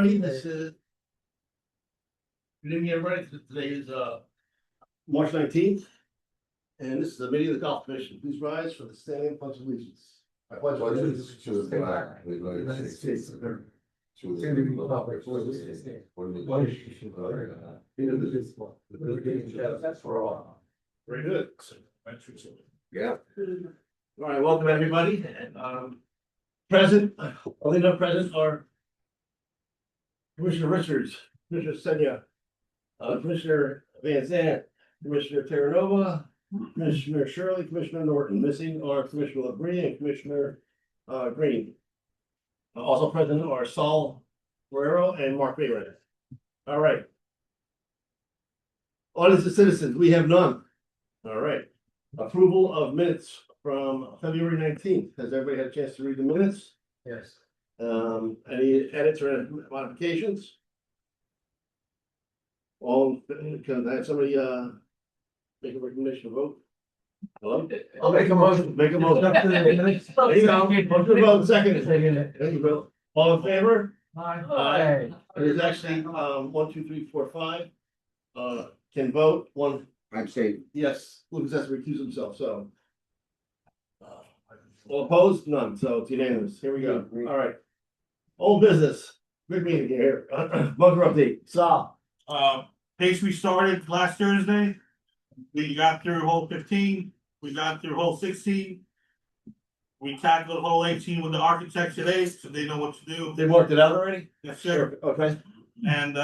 This is. Good evening, everybody. Today is March 19th. And this is the meeting of the Golf Commission. Please rise for the standing pledge of allegiance. I pledge allegiance to the flag of the United States of America. To the republic for which it stands, one nation under God, indivisible, with liberty and justice for all. Very good. Yeah. All right, welcome everybody. And present, only not present are Commissioner Richards, Commissioner Senya, Commissioner Van Zandt, Commissioner Terranova, Commissioner Shirley, Commissioner Norton. Missing are Commissioner LaBrie and Commissioner Green. Also present are Saul Guerrero and Mark Bayron. All right. Audience of citizens, we have none. All right. Approval of minutes from February 19th. Has everybody had a chance to read the minutes? Yes. Any edits or modifications? All, can I have somebody make a recommendation to vote? Hello? I'll make a motion. Make a motion. There you go. Motion to vote, second. There you go. All in favor? Aye. It is actually 1, 2, 3, 4, 5. Can vote one. I'm saying, Yes, Lucas has to recuse himself, so. All opposed? None, so it's unanimous. Here we go. All right. Old business. Big meeting here. Bunker update. Sal. Pace we started last Thursday. We got through hole 15, we got through hole 16. We tackled hole 18 with the architect today, so they know what to do. They marked it out already? Yes, sir. Okay. And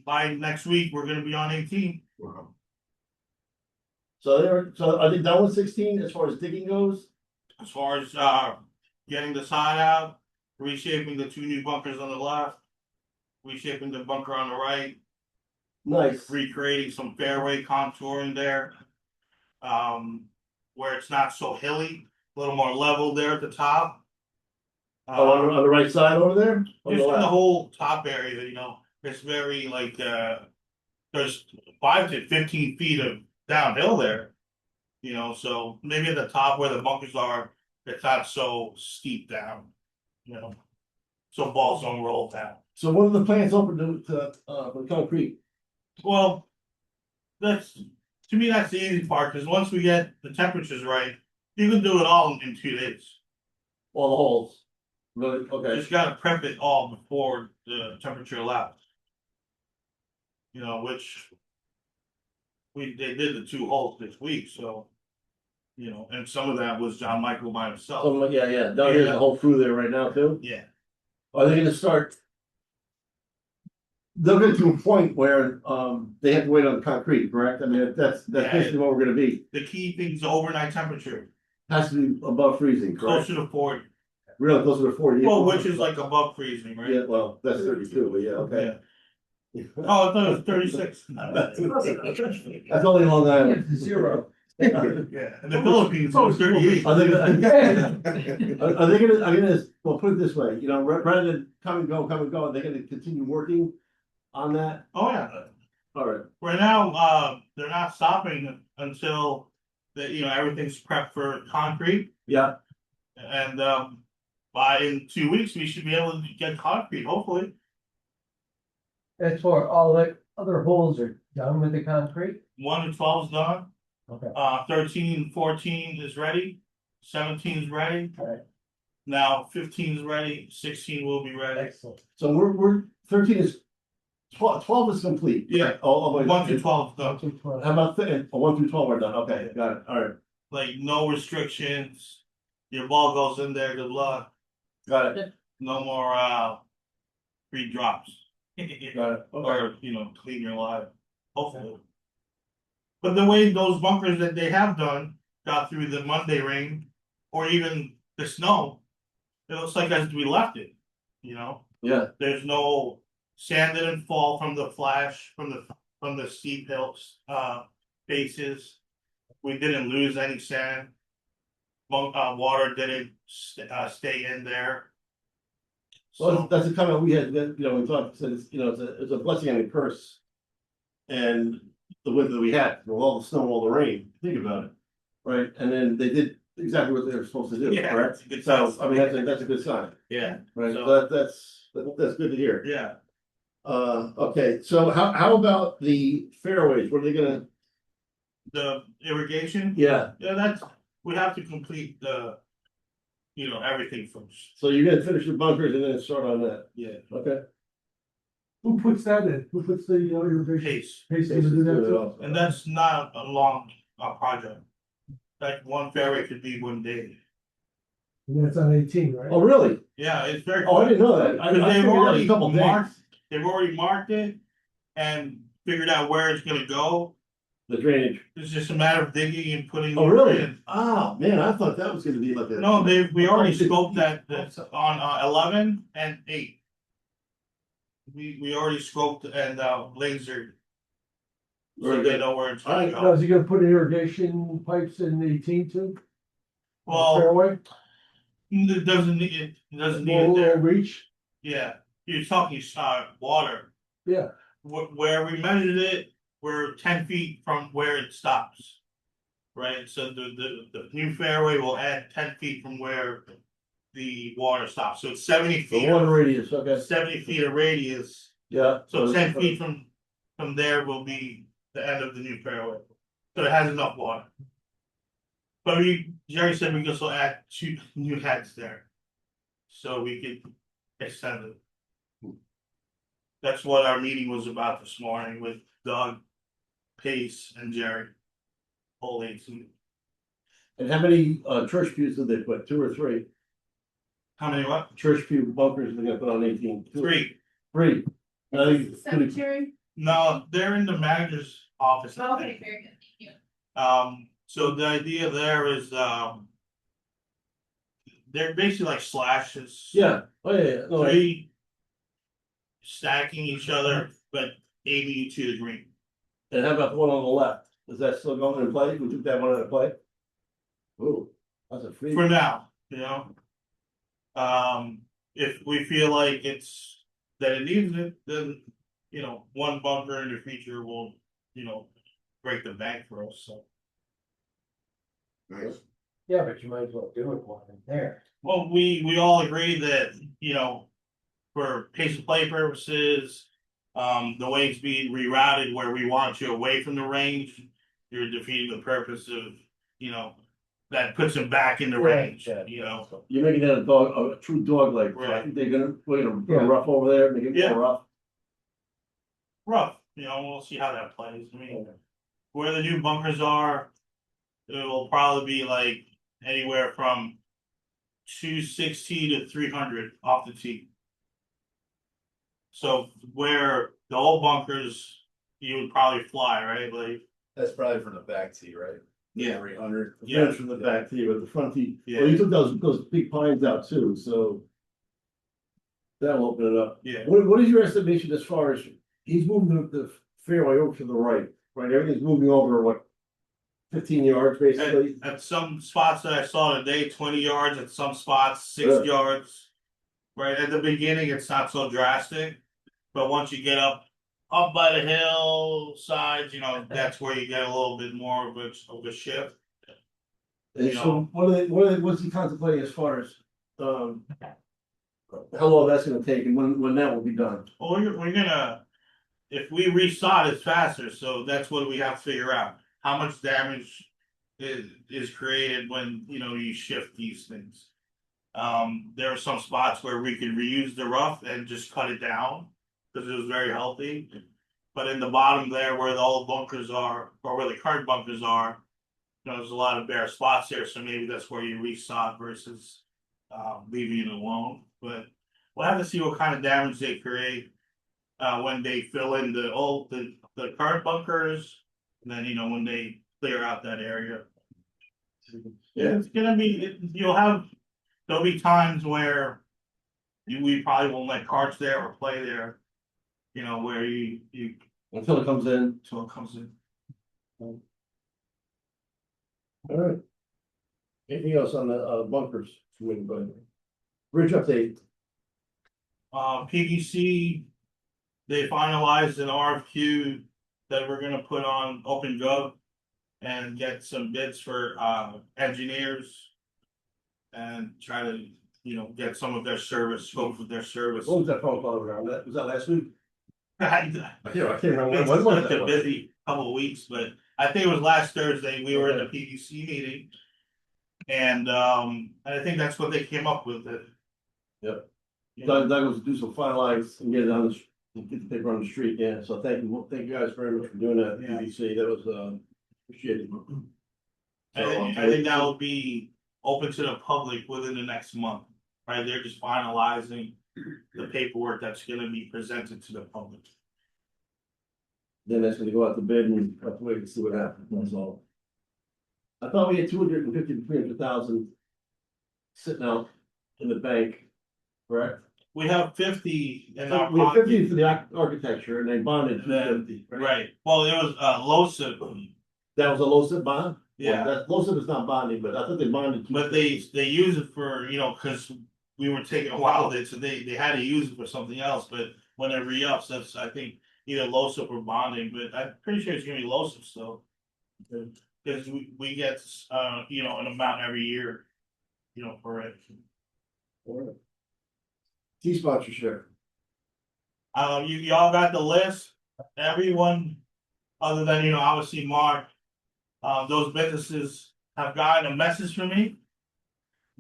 by next week, we're gonna be on 18. So are they done with 16 as far as digging goes? As far as getting the side out, reshaping the 2 new bunkers on the left, reshaping the bunker on the right, Nice. recreating some fairway contour in there. Where it's not so hilly, a little more level there at the top. Oh, on the right side over there? On Just the in the left? whole top area, it's very like, there's 5 to 15 feet of downhill there. So maybe at the top where the bunkers are, it's not so steep down, so balls don't roll down. So what are the plans open to for concrete? Well, to me, that's the easy part, because once we get the temperatures right, you can do it all in 2 days. All the holes? Really? Okay. Just gotta prep it all before the temperature allows. Which they did the 2 holes this week, so. And some of that was John Michael by himself. So, yeah. No, there's a whole crew there right now too. Yeah, Are they gonna start? They'll get to a point where they have to wait on the concrete, correct? I mean, that's basically what we're gonna be. the key thing's the overnight temperature, Has to be above freezing, correct? closer to 40. Really closer to 40. Well, which is like above freezing, right? Yeah, well, that's 32, but yeah, okay. Yeah. Oh, I thought it was 36. That's only Long Island. Zero. Yeah, in the Philippines, it was 38. Are they gonna, well, put it this way, rather than come and go, are they gonna continue working on that? Oh, yeah. All right, Right now, they're not stopping until everything's prepped for concrete. yeah, And in 2 weeks, we should be able to get concrete, hopefully. As for all the other holes are done with the concrete? 1 and 12 is done. Okay. 13, 14 is ready. 17 is ready. Alright. Now 15 is ready. 16 will be ready. Excellent. so we're 13 is 12 is complete. Yeah. Oh, wait. 1 through 12 is done. How about 1 through 12 are done, okay, got it, all right, Like no restrictions. Your ball goes in there. Good luck. got it, No more free drops. got it, okay. Or clean your life. Hopefully. But the way those bunkers that they have done got through the Monday rain or even the snow, it looks like as we left it. Yeah, There's no sand didn't fall from the flash from the steep hills faces. We didn't lose any sand. Water didn't stay in there. well, that's the comment we had, we thought, said it's a blessing and a curse. And the winter that we had, with all the snow, all the rain, think about it, right, and then they did exactly what they were supposed to do, Yeah, correct? it's a good So, sign. I mean, that's a good sign, Yeah. right, So- so that's, That's good to hear. Yeah, Okay, so how about the fairways? What are they gonna? the irrigation, Yeah, yeah, we have to complete the, everything first. so you're gonna finish the bunkers and then start on that. Yeah. Okay. Who puts that in? Who puts the irrigation? Pace, Pace to do that too? and that's not a long, project. Like one fairway could be one day. And that's on 18, right? Oh, really? Yeah, it's very. Oh, I didn't know that. I Because they've figured that was already a couple days. they've already marked it and figured out where it's gonna go. The drainage. It's just a matter of digging and putting. Oh, it really? in. Oh, man, I thought that was gonna be like a. No, we already scoped that's on 11 and 8. We already scoped and lasered. So Very they good. know where it's All gonna right. Now, go. is he gonna put irrigation pipes in 18 too? Well, Fairway? it doesn't need it. It doesn't need it Will there. reach? Yeah, you're talking water. Yeah, Where we measured it, we're 10 feet from where it stops. Right, so the new fairway will add 10 feet from where the water stops, so it's 70 The feet. one radius, okay. 70 feet of radius, Yeah. so 10 feet from there will be the end of the new fairway. So it has enough water. But Jerry said we could also add 2 new heads there. So we could extend it. That's what our meeting was about this morning with Doug, Pace, and Jerry. Whole 18. And how many church pews did they put? 2 or 3? How many what? Church pew bunkers they're gonna put on 18? 3. 3. I think Cemetery. No, they're in the manager's office. I Okay, think. very good, thank you. So the idea there is, they're basically like slashes. Yeah, oh, yeah. No, 3 stacking each other, but aiming to the green. and how about the one on the left? Is that still going in play? We took that one into play? Ooh, that's a free. For now, if we feel like that it needs it, then, one bunker in the future will, break the bank for us, so. Nice. yeah, but you might as well do it while in there. Well, we all agree that, for pace of play purposes, the way it's being rerouted where we want you away from the range, you're defeating the purpose of, that puts them back in the range, Yeah. You're making that a true dog leg. Right. We're gonna put Yeah. a rough over there, make it Yeah. more rough. Rough, we'll see how that plays. I mean, where the new bunkers are, it will probably be like anywhere from 260 to 300 off the tee. So where the old bunkers, you would probably fly, right? Like, That's probably from the back tee, right? yeah, 300. The Yeah. fence from the back tee, but the front tee, Yeah. well, you took those big pines out too, so. That'll open it up. yeah. What is your estimation as far as, he's moving the fairway over to the right, everything's moving over, what? 15 yards basically? At some spots that I saw today, 20 yards, at some spots, 6 Yeah. yards. Right, at the beginning, it's not so drastic, but once you get up by the hillsides, that's where you get a little bit more of a shift. And you so know. what's he contemplating as far as, how long that's gonna take and when that will be done? Well, we're gonna, if we resod it's faster, so that's what we have to figure out. How much damage is created when, you shift these things. There are some spots where we could reuse the rough and just cut it down, because it was very healthy. But in the bottom there where the old bunkers are, or where the current bunkers are, there's a lot of bare spots there, so maybe that's where you resod versus leaving it alone. But we'll have to see what kind of damage they create when they fill in the current bunkers, and then when they clear out that area. Yeah, it's gonna be. There'll be times where we probably won't let carts there or play there. Where you Until it comes in. until it comes in. Alright. Anything else on the bunkers? Bridge update. PVC, they finalized an RFQ that we're gonna put on OpenGov and get some bids for engineers and try to get some of their service, scope of their service. What was that phone call around? Was that last week? I I can't remember. It's When was such a that? busy couple of weeks, but I think it was last Thursday, we were in the PDC meeting. And I think that's what they came up with. Yep. You know, Doug was to do some finalize and get it on get the paper on the street, yeah, so thank you guys very much for doing that, Yeah. PVC, that was, appreciated. I think that will be open to the public within the next month, right? They're just finalizing the paperwork that's gonna be presented to the public. Then that's gonna go out to bid and have to wait and see what happens, that's all. I thought we had 250 to 300,000 sitting out in the bank, correct? We have 50 in our We have 50 pocket. for the architecture and they bonded And then- 250, Right, well, it was LoSiP, That was a low SIP bond? yeah, That low SIP is not bonding, but I thought they bonded. but they use it for, cause we were taking a while, so they had to use it for something else, but when it re-ups, that's, I think, either LoSiP or bonding, but I'm pretty sure it's gonna be LoSiP still. Cause we get, an amount every year, for it. T sponsorship. You all got the list, everyone, other than, obviously Mark. Those businesses have gotten a message from me.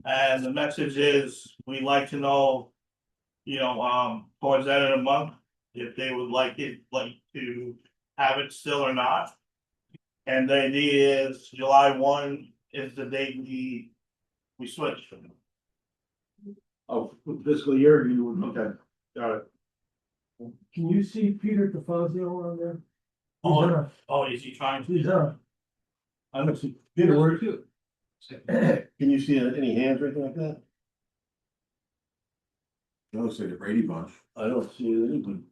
And the message is, we'd like to know, towards the end of the month, if they would like to have it still or not. And the idea is July 1 is the date we switch. Oh, fiscal year, okay, got it. Can you see Peter DeFazio on there? Oh, is he trying He's to? on. I don't see, Peter, where you? Can you see any hands or anything like that? It looks like the Brady Bunch. I don't see anything.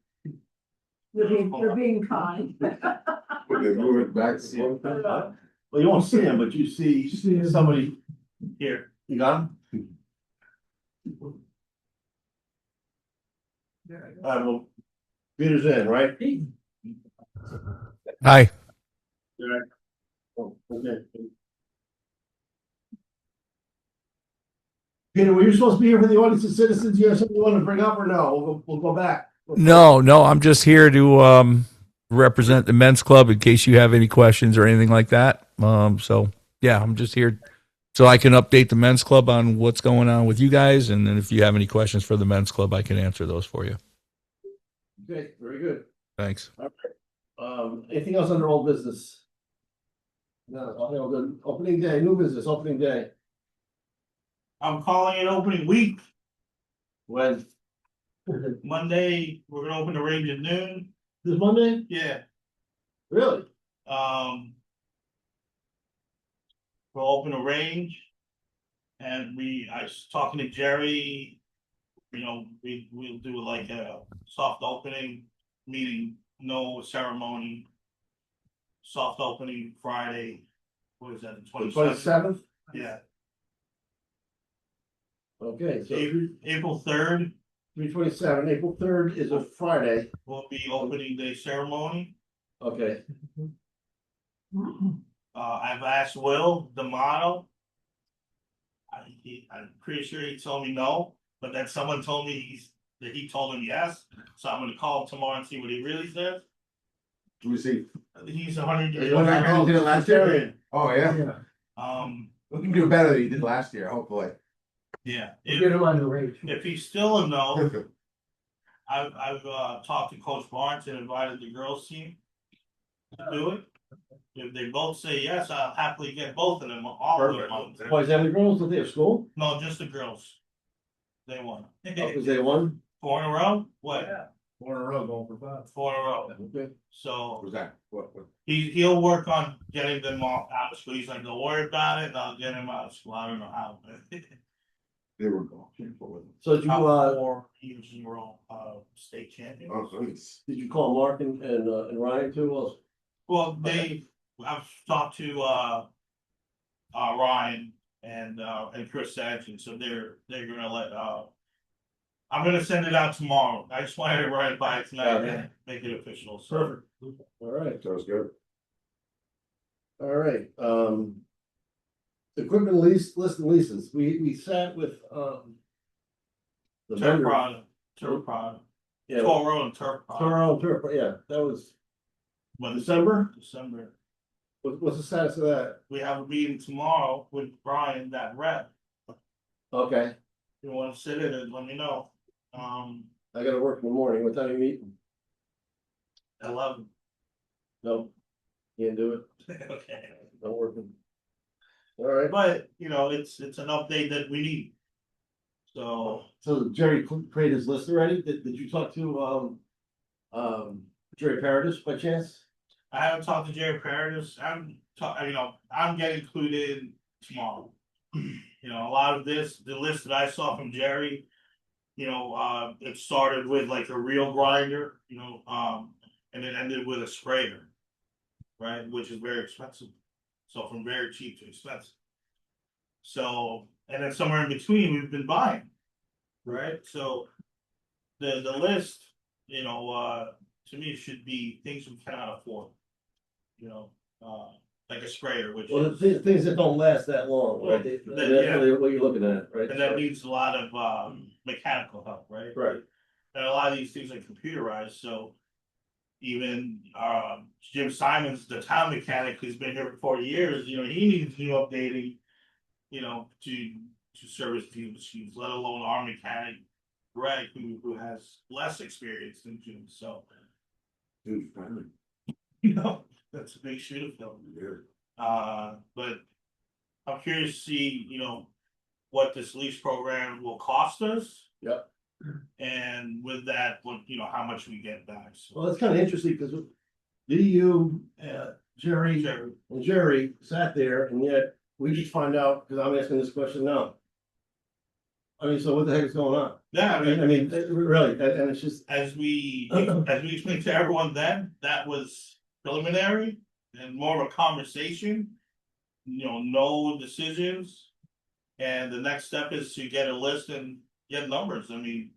You're being kind. Would they move it back? Well, you won't see him, but you see See him. somebody, Here, you got him? Well, Peter's in, right? Hi. Oh, okay. Peter, were you supposed to be here for the audience of citizens? You have something you want to bring up or no? We'll go back. No, I'm just here to represent the men's club in case you have any questions or anything like that. So yeah, I'm just here so I can update the men's club on what's going on with you guys, and then if you have any questions for the men's club, I can answer those for you. Okay, very good. Thanks. Anything else under old business? No, the opening day, new business, opening day. I'm calling it opening week. When? Monday, we're gonna open the range at noon. This Monday? Yeah. Really? We'll open a range. And I was talking to Jerry, we'll do like a soft opening meeting, no ceremony. Soft opening Friday, what is that, the The 27th? 27th? Yeah, Okay, so April 3rd 3/27, April 3rd is a Friday. will be opening day ceremony. Okay, I've asked Will D'Amato. I'm pretty sure he told me no, but then someone told me that he told him yes. So I'm gonna call him tomorrow and see what he really says. Do we see? He's 100 years Is one that old. guy did it last year? Vegetarian. Oh, yeah. Yeah, We can do better than he did last year, hopefully. Yeah. we'll get him on the range. If he's still a no, I've talked to Coach Barnes and invited the girls team to do it. If they both say yes, I'll happily get both of them, all of them. on. Why is that the girls? Don't they have school? No, just the girls. They won. Because they won? 4 in a row? What? 4 in a row going for 5. 4 in a row. Okay. So Was that, what? he'll work on getting them all out of school. He's like, don't worry about it, and I'll get him out of school. I don't know how, but. They were going. So did you, Top 4 years in a row, state champions. Oh, nice. did you call Mark and Ryan too? Well, Well, I've talked to Ryan and Chris Sanchez, so they're gonna let I'm gonna send it out tomorrow. I just wanted to run it by tonight and make it official. So perfect. All right, Sounds good. all right, equipment list and leases. We sat with, The Turf vendor. product, turf product, Yeah, Toro and turf product. Toro, Turf, yeah, that was When December. December, What's the status of that? we have a meeting tomorrow with Brian, that rep. Okay, If you wanna sit in it, let me know. I gotta work in the morning. What time you meet? 11. No, can't do it. Okay. I'm working. All right. But, you know, it's an update that we need. So, So Jerry created his list already? Did you talk to, Jerry Paradis by chance? I haven't talked to Jerry Paradis, I'm getting included tomorrow. You know, a lot of this, the list that I saw from Jerry. It started with like a real grinder, and it ended with a sprayer. Right, which is very expensive. So from very cheap to expensive. So, and then somewhere in between, we've been buying. Right, so the list, to me, should be things we cannot afford. Like a sprayer, which Well, is, things that don't last that long, right? That's Yeah. really what you're looking at, right? and that needs a lot of mechanical help, right? Right. And a lot of these things are computerized, so even Jim Simons, the town mechanic who's been here for 40 years, he needs new updating, to service these machines, let alone our mechanic, Greg, who has less experience than Jim. So, Dude, finally. that's a big shoe to fill. Yeah. But I'm curious to see, what this lease program will cost us. Yep. And with that, how much we get back. So, Well, it's kind of interesting because you, Jerry, Jerry, and Jerry sat there and yet we just find out, because I'm asking this question now. I mean, so what the heck is going on? yeah, I mean, really, and it's just, as we explained to everyone then, that was preliminary and more of a conversation. No decisions. And the next step is to get a list and get numbers. I mean,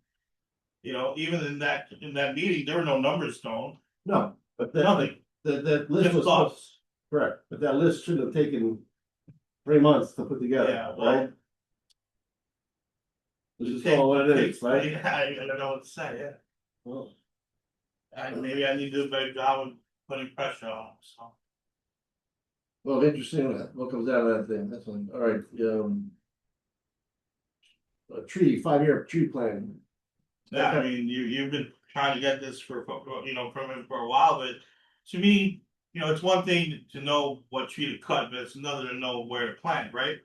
even in that meeting, there were no numbers thrown, no, but that, nothing, that list just was, thoughts. correct, but that list should have taken 3 months to put together, Yeah, well, right? This is all what it is, right? Yeah, I don't know what to say, yeah. Well, Maybe I need to do a better job of putting pressure on them, so. well, interesting, what comes out of that thing, that's one, all right, a 5-year tree plan. Yeah, I mean, you've been trying to get this from him for a while, but to me, it's one thing to know what tree to cut, but it's another to know where to plant, right?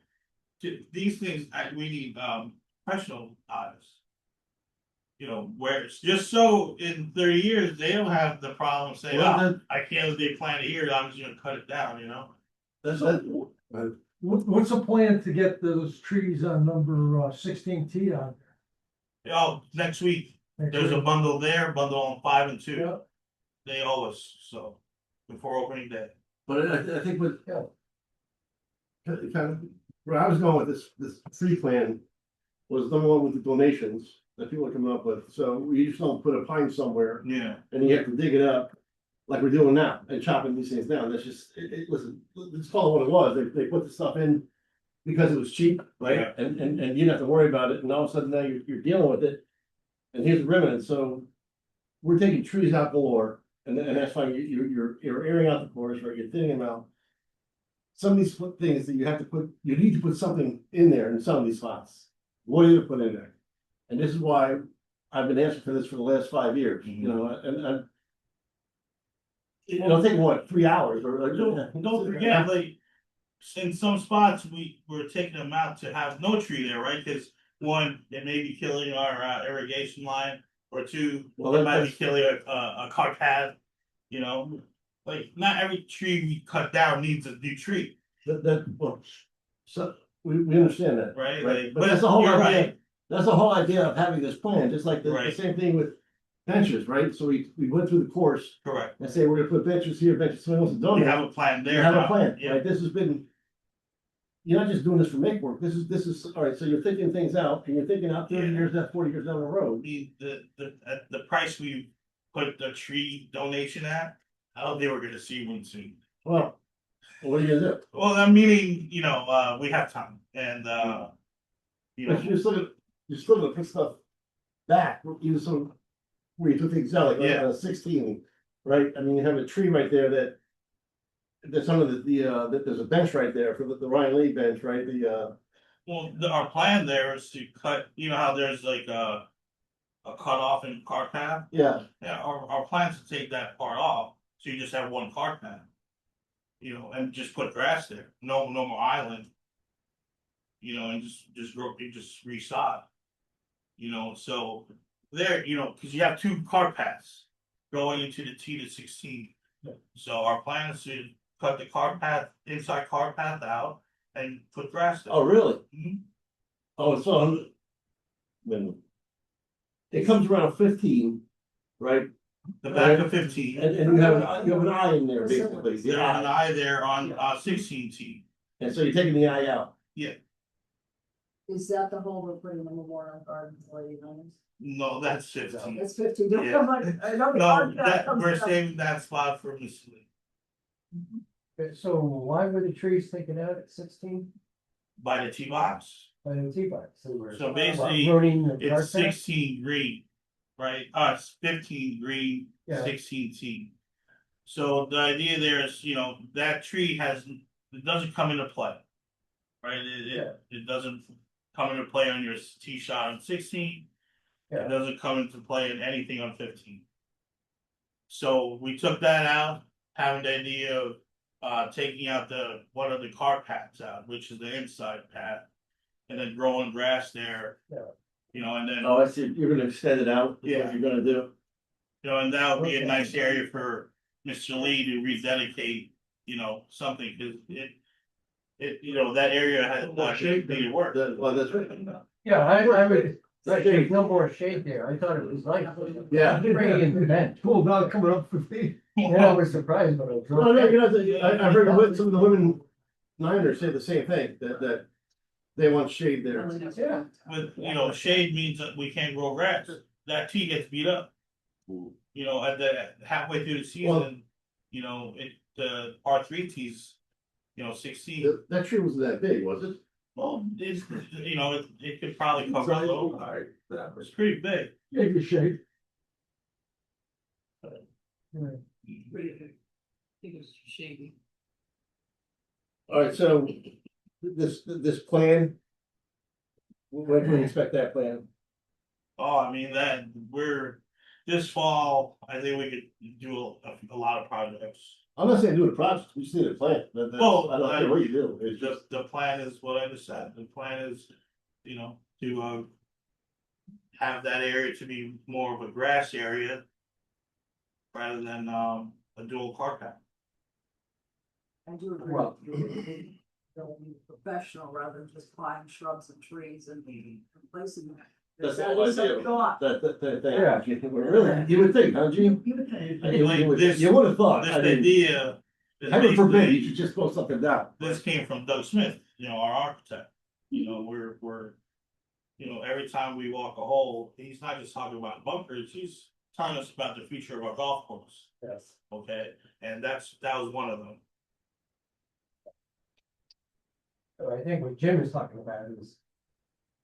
These things, we need professional eyes. Where it's just so in 30 years, they don't have the problem saying, Well, I can't, they plant it here, I'm just gonna cut it down, That's, What's the plan to get those trees on number 16T on? Next week, Next there's a week? bundle there, bundle on 5 and 2. Yeah. They owe us, so, before opening day. but I think with, kind of, where I was going with this tree plan was number one with the donations that people are coming up with, so we just don't put a pine somewhere Yeah. and you have to dig it up like we're doing now and chopping these things down, that's just, it was, let's call it what it was, they put the stuff in because it was cheap, right? Yeah. And you didn't have to worry about it, and all of a sudden now you're dealing with it. And here's the remnant, so we're taking trees out galore, and that's fine, you're airing out the forest, right, you're thinning them out. Some of these things that you need to put something in there in some of these spots. What do you put in there? And this is why I've been asking for this for the last 5 years, and it'll take what, 3 hours or like. Don't forget, like, in some spots, we're taking them out to have no tree there, right? Because one, it may be killing our irrigation line, or two, Well, it might be that's- killing a car path, Like, not every tree we cut down needs a new tree, Well, so, we understand that. right? Right, Like, but that's the whole you're idea, right. that's the whole idea of having this plan, just like the Right. same thing with benches, right? So we went through the course Correct. and say, we're gonna put benches here, benches, someone wants to We donate. have a plan You there. have a now. plan, Yeah. right? This has been. You're not just doing this for make work, this is, all right, so you're thinking things out, and you're thinking out 30 Yeah. years, that 40 years down the road. At the price we put the tree donation at, I don't think we're gonna see one soon. Well, what are you gonna do? Well, I'm meaning, we have time and, But you're still gonna put stuff back, you some. Where you took the exotic, like Yeah. on 16, right? I mean, you have a tree right there that. There's some of that there's a bench right there for the Ryan Lee bench, right? Well, our plan there is to cut, you know how there's like a cutoff in cart path? Yeah, Yeah, our plan is to take that part off, so you just have one cart path. You know, and just put grass there, no more island. You know, and just grow, just resod. You know, so there, you know, because you have two cart paths going into the T to 16. So our plan is to cut the cart path, inside cart path out and put grass there. oh, really? Mhm. Oh, it's on. When. It comes around 15, right? The back of 15. And you have an eye in there, basically, the There's an eye, eye there on 16T. and so you're taking the eye out. Is that the hole we're putting in the Memorial Gardens Lady Homes? No, that's 15. That's 15, don't Yeah. come on, I know the No, hard path that comes we're out. saving that spot for Miss Lee. So why were the trees taken out at 16 By the T box. by the T-box? So basically, Ruining the It's cart path? 16 green, right? It's 15 green, Yeah. 16 T. So the idea there is, you know, that tree it doesn't come into play. Right? It doesn't come into play on your T shot on 16. Yeah. It doesn't come into play in anything on 15. So we took that out, having the idea of taking out one of the cart paths out, which is the inside path, and then growing grass there. Yeah. You know, and then Oh, I see, you're gonna extend it out, is Yeah. what you're gonna do. you know, and that would be a Okay. nice area for Mr. Lee to rededicate, you know, something, because you know, that area has needed work. Well, that's right. Yeah, I would, there's no more shade there. I thought it was nice. Yeah. Pretty in the bench. Cool, now coming up 15. Yeah, I was surprised when I No, drove. no, you know, I heard some of the women Niners say the same thing, that they want shade there. Yeah. With, you know, shade means that we can't grow grass. That T gets beat up. You know, at the halfway through the season, you know, the R3T's, you know, 16. That tree wasn't that big, was it? Well, it's, you know, it could probably cover a little. It's pretty big. Gave you shade. Shady. Alright, so this plan. When can we expect that plan? Oh, I mean, this fall, I think we could do a lot of projects. I'm not saying do the project, we just need a plan, Well, I don't care what you do, it's just. The plan is what I just said. The plan is, you know, to have that area to be more of a grass area rather than a dual car path. I do agree. Well- They'll be professional rather than just buying shrubs and trees and replacing them. That's the That whole is a idea. thought. That, really, you would think, huh, Gene? You would think. You would have thought, This I mean, idea. is heaven forbid, basically- you should just throw something down. This came from Doug Smith, you know, our architect. You know, we're, you know, every time we walk a hole, he's not just talking about bunkers, he's telling us about the future of our golf course. Yes. Okay, and that was one of them. So I think what Jim is talking about is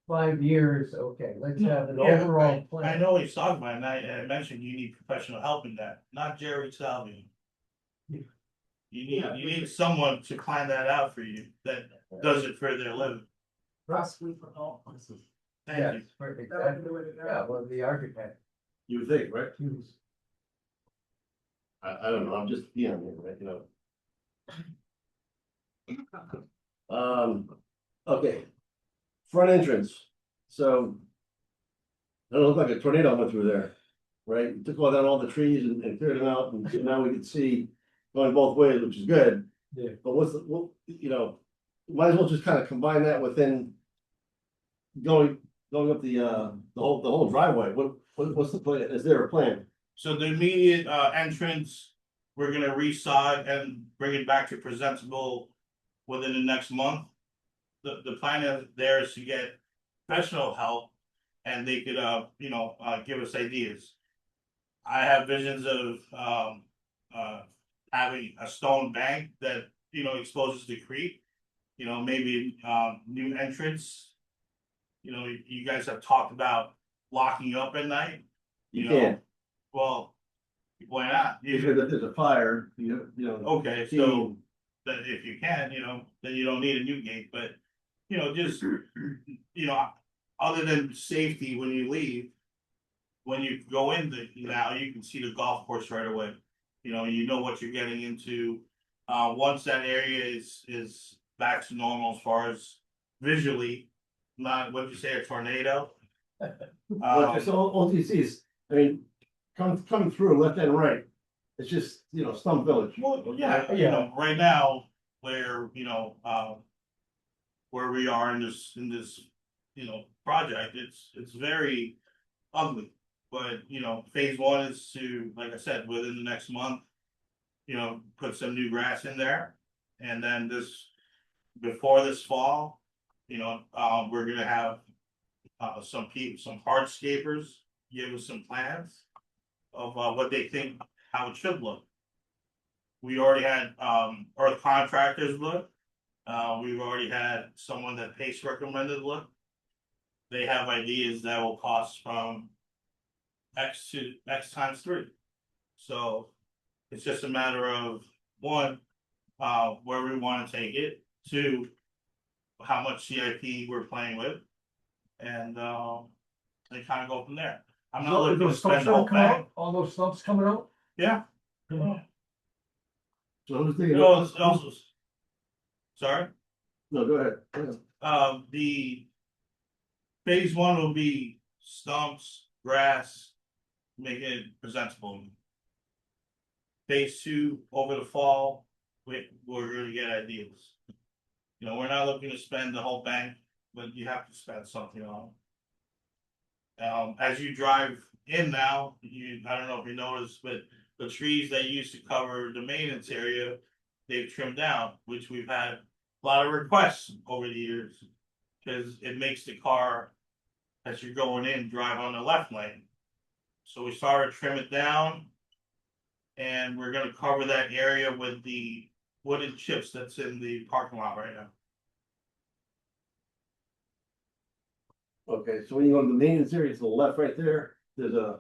5 years, okay, let's have an Yeah, overall I plan. know what he's talking about, and I mentioned you need professional help in that, not Jerry Salvian. Yeah. You need someone to plan that out for you, that does it for their living. Russ, we for all. Thank you. Yes, perfect. That would be the way to go. Yeah, well, the architect, You would think, right? he was, I don't know, I'm just being here, right, you know. Okay. Front entrance, so. It don't look like a tornado went through there, right? You took all down all the trees and cleared them out, and so now we can see going both ways, which is good. Yeah. But you know, might as well just kind of combine that within. Going up the whole driveway, what's the plan, is there a plan? So the immediate entrance, we're gonna resod and bring it back to presentable within the next month. The plan is to get professional help, and they could you know, give us ideas. I have visions of having a stone bank that, you know, exposes the creek. You know, maybe new entrance. You know, you guys have talked about locking up at night. You know, can't, Well, why not? because if there's a fire, Okay, so that if you can, then you don't need a new gate, but, just, other than safety when you leave. When you go in now, you can see the golf course right away. You know what you're getting into. Once that area is back to normal as far as visually, not, what'd you say, a tornado? But it's all you see is, I mean, coming through left and right, it's just, Stump Village. Well, yeah, right now, where, where we are in this, project, it's very ugly. But, phase one is to, like I said, within the next month, put some new grass in there. And then before this fall, we're gonna have some hardscapers give us some plans of what they think, how it should look. We already had earth contractors look. We've already had someone that Pace recommended look. They have ideas that will cost from X to X times 3. So it's just a matter of one, where we want to take it, 2, how much CIP we're playing with, and they kind of go from there. I'm not looking to Those spend stumps the whole don't come out? thing. All those stumps coming out? Yeah. So who's thinking? Sorry. No, go ahead. The phase one will be stumps, grass, make it presentable. Phase 2 over the fall, we're gonna get ideas. We're not looking to spend the whole bank, but you have to spend something on it. As you drive in now, I don't know if you noticed, but the trees that used to cover the maintenance area, they've trimmed down, which we've had a lot of requests over the years. Cause it makes the car, as you're going in, drive on the left lane. So we started to trim it down. And we're gonna cover that area with the wooden chips that's in the parking lot right now. Okay, so when you go to the maintenance area, to the left right there, is that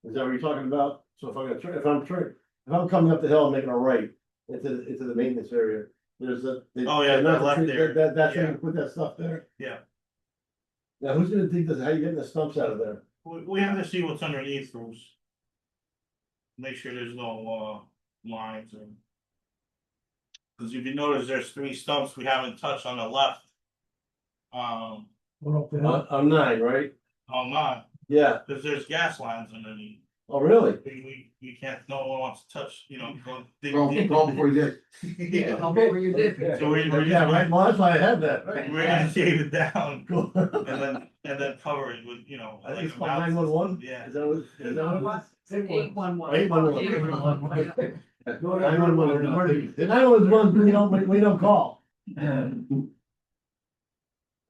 what you're talking about? So if I'm coming up the hill and making a right into the maintenance area, there's Oh, yeah, that left there. That's where Yeah. you put that stuff there? Yeah. Now, who's gonna dig this, how you getting the stumps out of there? We have to see what's underneath first. Make sure there's no lines or. Cause if you notice, there's 3 stumps we haven't touched on the left. One up the hill? On 9, right? On not, Yeah, cause there's gas lines underneath. oh, really? We can't, no one wants to touch, go dig Go deep. before you get. Yeah. I'll bet where you did. So we're Yeah, just, right, well, that's why I had that. we're gonna shave it down Cool. and then cover it with, I think it's a called mouse. 911? Yeah. Is that what it was? 811. 811. 911, emergency. The 911, we don't call.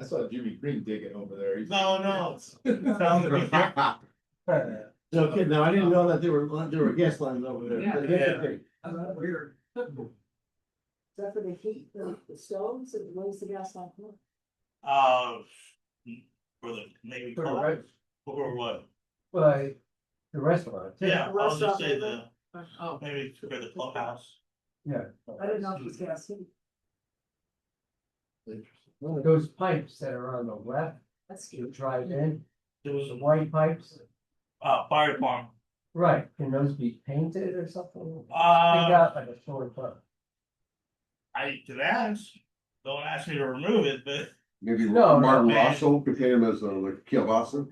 I saw Jimmy Green digging over there. No. Sounds like No kidding, now, I didn't know that there were gas lines over there. Yeah. Okay. Weird. Is that for the heat, the stoves, and where's the gas line from? For the maybe For the call right- or what? By the restaurant. too. Yeah, I'll just restaurant, say maybe? the Oh, maybe for the clubhouse. Yeah. I didn't know it was gas heat. Those pipes that are on the left, That's you cute. drive in, There was the white pipes, fire department. right, can those be painted or something? They Uh, got like a short part. I could ask. Don't ask me to remove it, but. Maybe No, Martin man. Russell could pay him as a like kielbasa.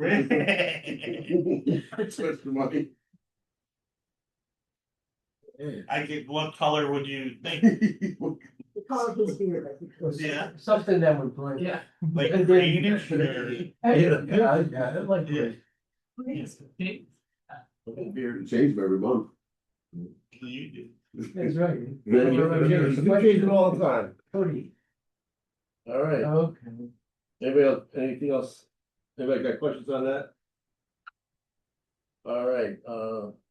I Switch the money. get. What color would you think? The color of his beard, I think. Yeah. Something that would blend. Yeah. Like And then- greenish or? Yeah, I like Yeah. green. Beard. Change them every month. You do. That's right. You change it all the time. Cody. All right, Okay. anybody else, anything else? Anybody got questions on that? All right,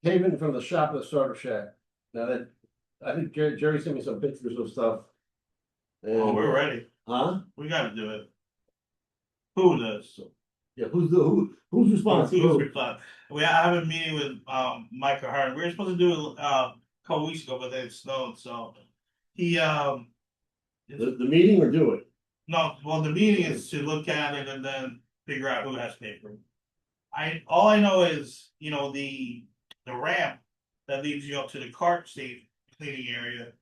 pavement from the shop to the starter shack. Now that, I think Jerry sent me some pictures of stuff. Oh, And- we're ready. Huh? We gotta do it. Who does? Yeah, who's responsible? We have a meeting with Mike Ahern. We were supposed to do it a couple weeks ago, but then it snowed, so he The meeting or do it? no, well, the meeting is to look at it and then figure out who has to pay for it. All I know is, you know, the ramp that leads you up to the cart safe cleaning area,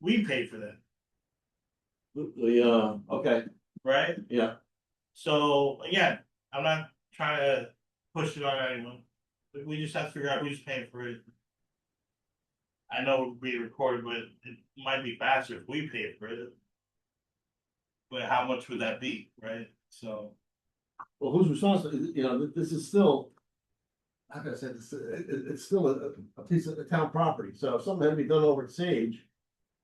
we paid for that, Okay, right? yeah. So again, I'm not trying to push it on anyone. But we just have to figure out who's paying for it. I know it would be recorded, but it might be faster if we paid for it. But how much would that be, right? So Well, who's responsible? You know, this is still, how can I say this? It's still a piece of the town property. So if something had to be done over at Sage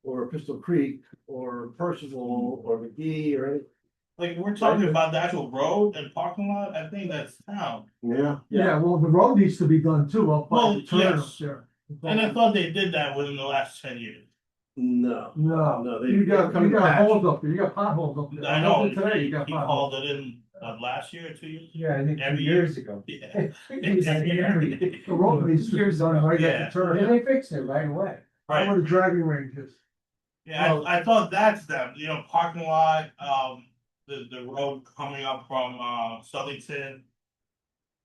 or Crystal Creek or Percival or McGee or any. like we're talking about the actual road and parking lot, I think that's town. Yeah. Yeah, well, the road needs to be done too, up by Well, the turn up yes. there. And I thought they did that within the last 10 years. No. No, No, they- you got, they you got patch. holes up there, you got potholes up there. I know, Up there Today, you got he potholes. called it in last year or 2 years. Yeah, I think Every 2 year. years ago. Yeah. The road needs to be done right Yeah. at the turn. And they fixed it right away. Right. Where the driving range is. Yeah, I thought that's them, you know, parking lot, the road coming up from, Southington.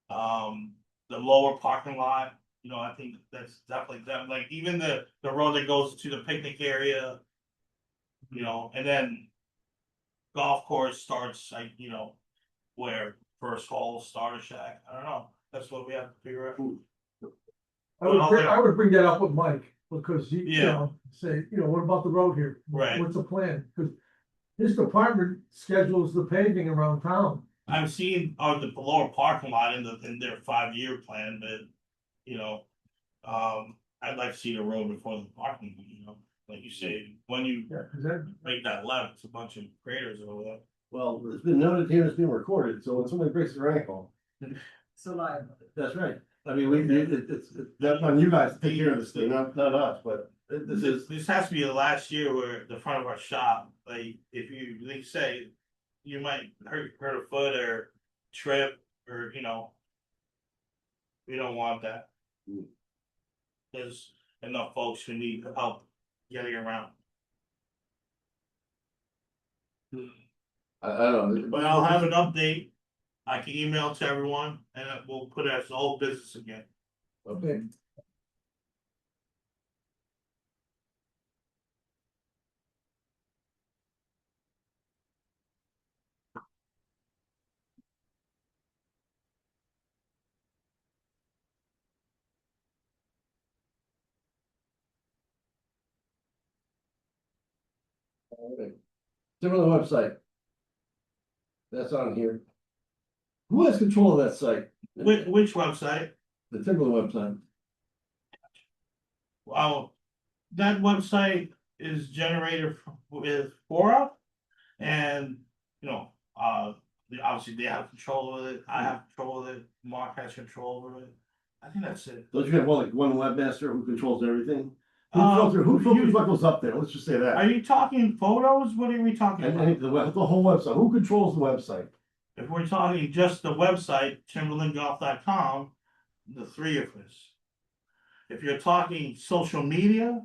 The lower parking lot, you know, I think that's definitely them, like even the road that goes to the picnic area. You know, and then golf course starts, like, you know, where first hole, starter shack, I don't know, that's what we have to figure out. I would bring that up with Mike, because you Yeah. know, say, you know, what about the road here? Right. What's the plan? Cause his department schedules the paving around town. I've seen the lower parking lot in their 5-year plan, but, you know, I'd like to see the road before the parking, you know, like you say, when you Yeah, cause that, make that left, it's a bunch of craters over there. Well, it's been noted here, it's being recorded, so when somebody breaks their ankle, So like, that's right. I mean, it's that's on you guys to take care of this thing, not us, but this is. This has to be the last year where the front of our shop, like, if you, like say, you might hurt a foot or trip, or, you know. We don't want that. There's enough folks who need help getting around. I don't know. But I'll have an update. I can email to everyone and we'll put it as old business again. Okay. Okay. Timberland website. That's on here. Who has control of that site? Which website? The Timberland website. Well, that website is generated with Quora. And, you know, obviously they have control of it. I have control of it. Mark has control over it. I think that's it. Don't you have one webmaster who controls everything? Who Um, filters what goes up there? Let's just say that. Are you talking photos? What are we talking And about? the whole website, who controls the website? If we're talking just the website, timberlandgolf.com, the three of us. If you're talking social media,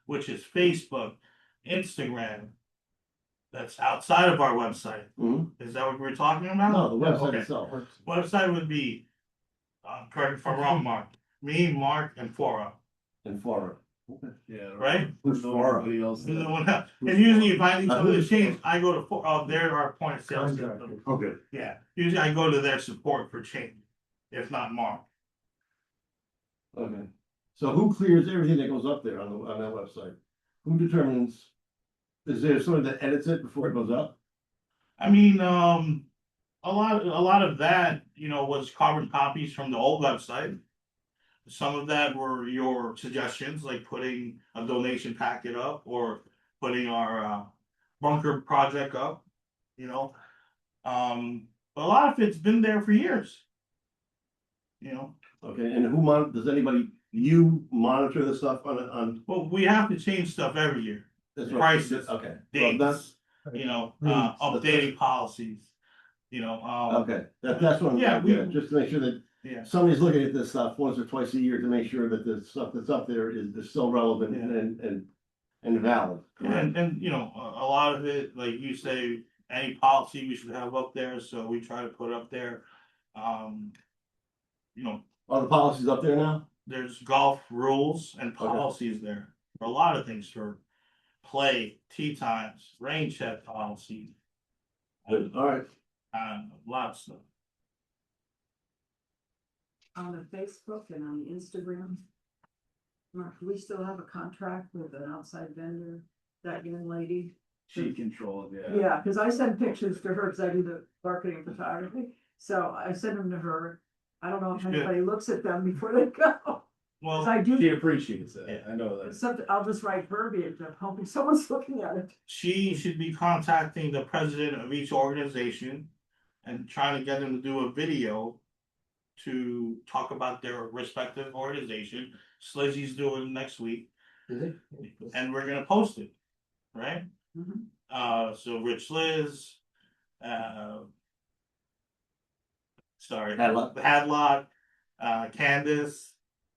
which is Facebook, Instagram, that's outside of our website. Hmm? Is that what we're talking about? No, the website Okay. itself. Website would be, correct me if I'm wrong, Mark, me, Mark, and Fora, And Florida. Yeah. right? Who's for everybody else? You're the one that- And usually if I need something to change, I go to, they're our point of sale system. Okay. Yeah, usually I go to their support for change, if not Mark. Okay. So who clears everything that goes up there on that website? Who determines? Is there somebody that edits it before it goes up? I mean, a lot of that, you know, was carbon copies from the old website. Some of that were your suggestions, like putting a donation packet up or putting our bunker project up, you know. A lot of it's been there for years. You know, Okay, and does you monitor the stuff on? well, we have to change stuff every year. That's what- Prices. Okay. Well, Dates. that's, You know, Rules. updating policies. you know, Okay, that's what I'm, Yeah, yeah, just to make sure that yeah. somebody's looking at this stuff once or twice a year to make sure that the stuff that's up there is still relevant and valid. And you know, a lot of it, like you say, any policy we should have up there, so we try to put up there. You know, Are the policies up there now? there's golf rules and policies there for a lot of things, for play, tee times, rain check policy, Good, all right. a lot of stuff. On the Facebook and on the Instagram. Mark, do we still have a contract with an outside vendor, that young lady? She controlled, yeah. Yeah, cause I send pictures to her, cause I do the marketing photography, so I send them to her. I don't know if Good. anybody looks at them before they go, cause Well, I She do, appreciates it, I know that. something, I'll just write verbiage, I'm hoping someone's looking at it. she should be contacting the president of each organization and trying to get them to do a video to talk about their respective organization. Slizzy's doing next week, and we're gonna post it, right? Mhm. So Rich Liz, sorry, Hadlock. Hadlock, Candace,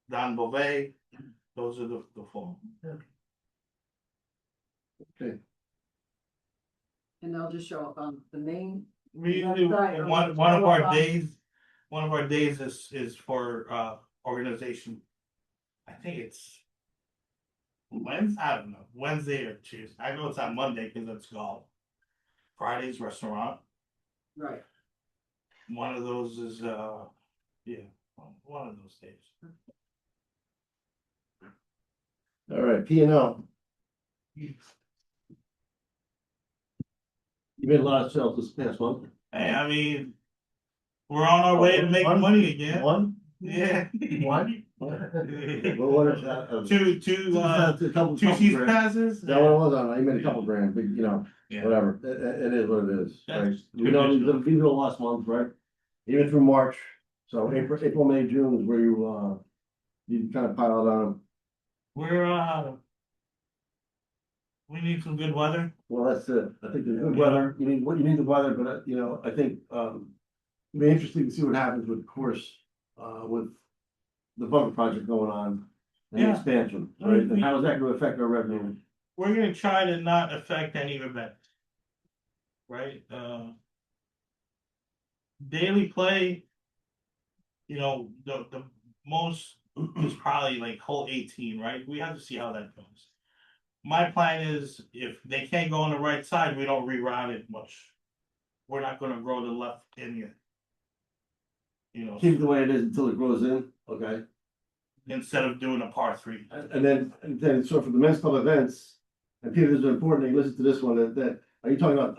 Don Beauvais, those are the four. Okay, And they'll just show up on the main. We That's do, right. one of our days is for organization. I think it's Wednesday, I don't know, Wednesday or Tuesday. I know it's on Monday because it's golf. Friday's restaurant. Right. One of those is yeah, one of those days. all right, P and L. You made a lot of sales this past month. Hey, I mean, we're on our way to making One? money again. One? Yeah. One? Well, what is that? Two A couple season grand. passes. Is that what it was on? I made a couple grand, but you know, Yeah. whatever, it is what it is, right? That's We know traditional. these are the last month, right? Even through March, so April, May, June is where you kind of piled on. We're we need some good weather. Well, that's it. I think the good weather, you need the weather, but you know, I think, it'll be interesting to see what happens with, of course, with the bunker project going on. And the Yeah. expansion, right? And how is that gonna affect our revenue? We're gonna try to not affect any event. Right, daily play. You know, the most is probably like hole 18, right? We have to see how that goes. My plan is if they can't go on the right side, we don't reroute it much. We're not gonna grow the left Indian. You know, Keep it the way it is until it grows in, okay? instead of doing a par 3. And then, so for the men's club events, and Peter, this is important, you listen to this one, that, are you talking about,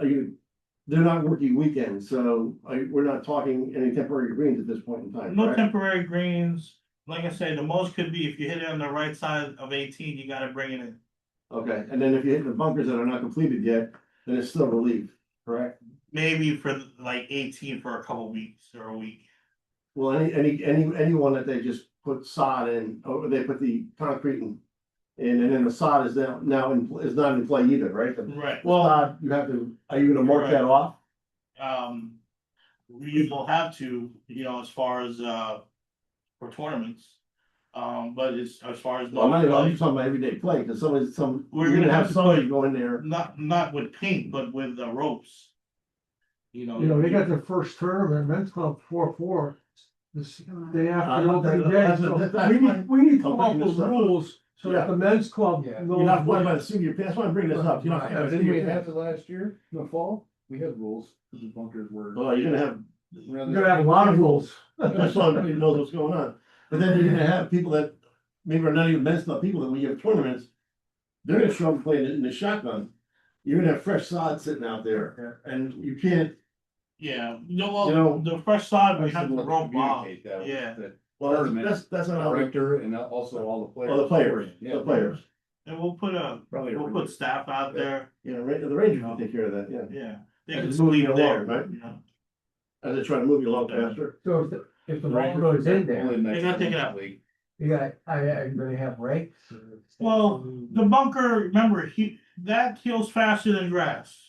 they're not working weekends, so we're not talking any temporary greens at this point in time, No correct? temporary greens. Like I said, the most could be if you hit it on the right side of 18, you gotta bring it in. Okay, and then if you hit the bunkers that are not completed yet, then it's still relief, correct? Maybe for like 18 for a couple weeks or a week. Well, anyone that they just put sod in, or they put the concrete in, and then the sod is is not in play either, right? The Right. sod, you have to, are you gonna mark that off? We will have to, you know, as far as for tournaments. But it's as far as Well, I'm not just talking about everyday play, cause We're you're gonna gonna have have to somebody play. go in there. not with paint, but with the ropes. You know. You know, they got their first tournament, men's club 4-4, this day after Uh, opening that's- day, so that's we need to I'm come up bringing with this up. rules, so that the men's club Yeah. knows You're not what- playing by the senior, that's why I'm bringing this up, you're not. Yeah, didn't we have it last year, in the fall? We had rules, because the bunkers were. Well, you're gonna have, You're gonna have a lot of rules. that's why nobody knows what's going on, but then you're gonna have people that maybe are not even men's club people, that when you have tournaments, they're gonna show up playing in the shotgun. You're gonna have fresh sod sitting out there, and you can't, Yeah, you know, You know, the fresh side we I have should to rope off. communicate that with Yeah. the well, Tournament. that's not how we, director and also all the players. well, the players, Yeah. the players, And we'll Probably a we'll put staff out there. you know, the Rangers will take care of that, yeah, Yeah, they And can it's moving sleep along, there, right? you know. as they try to move you along faster. So if the ball goes in there, They gotta take it out. you got, I really have rakes. Well, the bunker, remember, that heals faster than grass,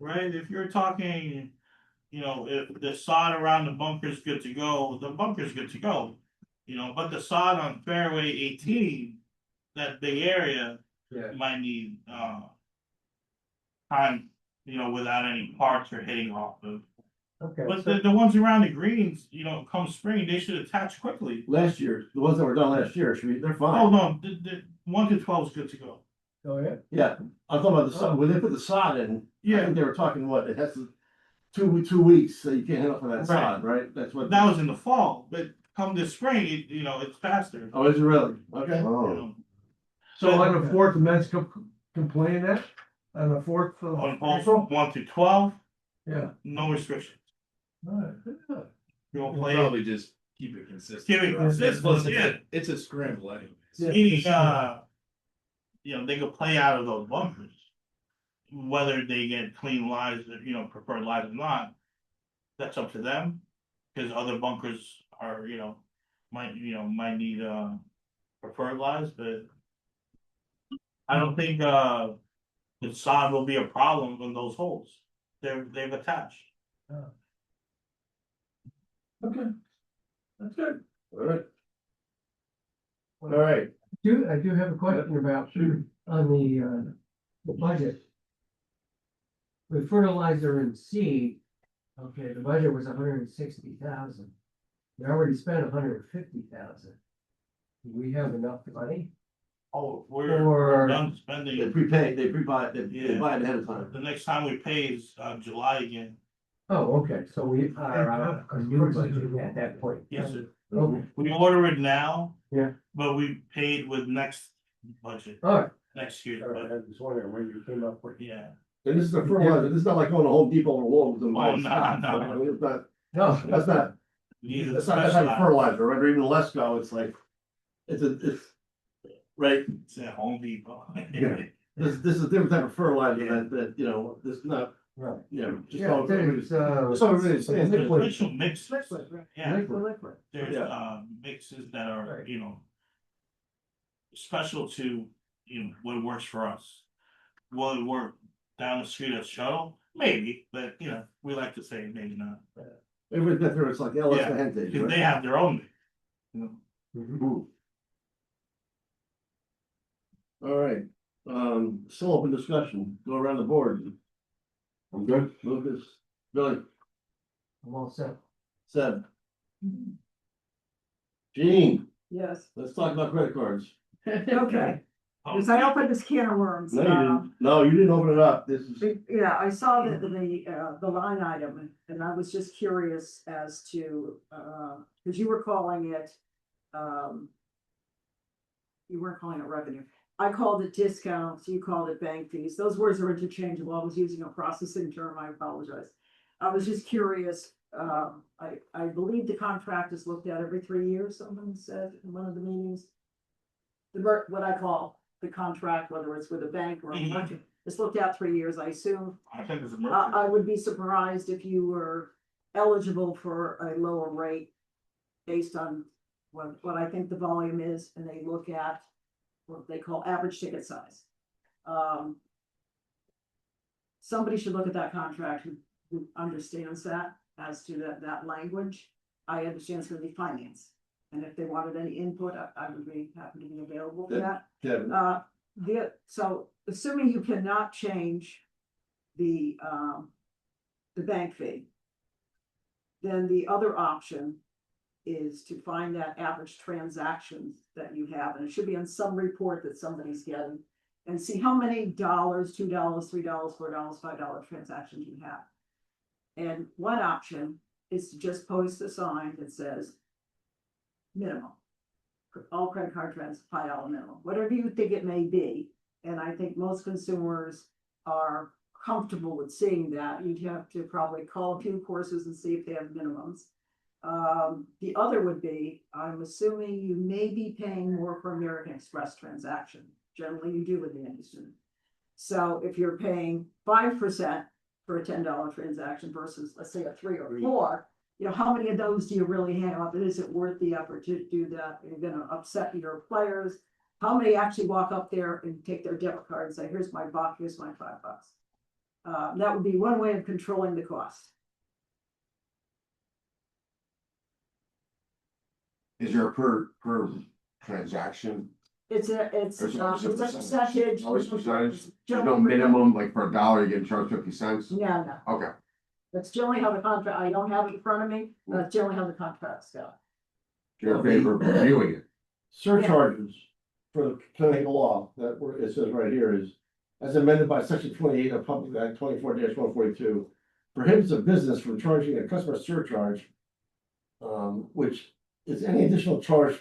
right? If you're talking, you know, if the sod around the bunker's good to go, the bunker's good to go. You know, but the sod on fairway 18, that big area Yeah. might need, time, you know, without any parts or hitting off of. Okay, But so, the ones around the greens, you know, come spring, they should attach quickly. Last year, the ones that were done last year, they're Oh, fine. no, the 1 to 12 is good to go. oh, yeah, Yeah, I'm talking about the sod, when they put the sod in, I Yeah, think they were talking what, it has to, 2 weeks, so you can't hit off of that Right. sod, right? That's what. that was in the fall, but come this spring, you know, it's faster. Oh, is it really? Okay. You know. So on the fourth, the men's can play in that, on the fourth of On April? 1 to 12, Yeah. no restrictions. Alright, yeah. You'll We'll play. probably just keep it consistent. Keep it consistent, yeah. It's a scramble anyways. Yeah. Meaning, you know, they could play out of those bunkers. Whether they get clean lives, or, you know, preferred lives or not, that's up to them. Cause other bunkers are, you know, might need, preferred lives, but. I don't think, the sod will be a problem in those holes. They've attached. Okay. That's good. All right. All right, I do have a question about, on the budget. With fertilizer and seed, okay, the budget was 160,000. We already spent 150,000. Do we have enough money? Oh, Or- we're done they spending. prepay, they pre-buy, they Yeah. buy it ahead of time. The next time we pay is, July again. Oh, okay, so we are a new budget at that point. Yes, sir. Okay, We order it now. Yeah. But we paid with next budget, all right, next year's all right, budget, I was wondering where you came up with. yeah. And this is the fertilizer, this is not like going to Home Depot or Lowe's and buying. no, stuff. no. I mean, it's not, No, that's not, These are that's not like specialized, fertilizer, right, or even Lesco, it's like, it's, right, it's at Home Depot. Yeah. this is a different type of fertilizer that, you know, this is not, right. you know, just. Yeah, don't- there's, So everybody understands There's that. liquid. special mixes, Liquid, right. yeah, Liquid. Liquid. there's, Yeah. mixes that are, Right. you know. Special to, you know, what works for us. Will it work down the street at Shuttle? Maybe, but, you know, we like to say maybe not, Everybody's got their, it's like El Yeah, Gente, because they right? have their own. Ooh. All right, still open discussion, go around the board. I'm good, Lucas, Billy, I'm all set. Seb. Gene, Yes, let's talk about credit cards. okay, because I opened this can of worms. No, you didn't, no, you didn't open it up, this is, Yeah, I saw the line item and I was just curious as to, because you were calling it, you weren't calling it revenue. I called it discounts, you called it bank fees. Those words are interchangeable. I was using a processing term. I apologize. I was just curious. I believe the contract is looked at every 3 years, someone said in one of the meetings. What I call the contract, whether it's with a bank or a Mhm. merchant, it's looked at 3 years, I assume. I think it's a merchant. I would be surprised if you were eligible for a lower rate based on what I think the volume is, and they look at what they call average ticket size. Somebody should look at that contract who understands that as to that language. I understand it's gonna be finance, and if they wanted any input, I would be happy to be available for that. Kevin, So assuming you cannot change the bank fee, then the other option is to find that average transactions that you have, and it should be on some report that somebody's getting, and see how many dollars, $2, $3, $4, $5 transactions you have. And one option is to just post a sign that says minimum. All credit card transfers, $5 minimum, whatever you think it may be. And I think most consumers are comfortable with seeing that. You'd have to probably call a few courses and see if they have minimums. The other would be, I'm assuming you may be paying more for American Express transaction. Generally, you do with the industry. So if you're paying 5% for a $10 transaction versus, let's say, a 3 or 4, you know, how many of those do you really have? Is it worth the effort to do that? You're gonna upset your players. How many actually walk up there and take their debit card and say, here's my buck, here's my $5? That would be one way of controlling the cost. Is there a per transaction? It's a percentage. Always percentage? There's no minimum, like for $1, you're getting charged 50 cents? No, no, Okay. that's generally how the contract, I don't have it in front of me, but that's generally how the contracts go. You're in favor of reviewing it? Surcharges for the Connecticut law that it says right here is, as amended by section 28 of Public Act 24-142, prohibits a business from charging a customer surcharge, which is any additional charge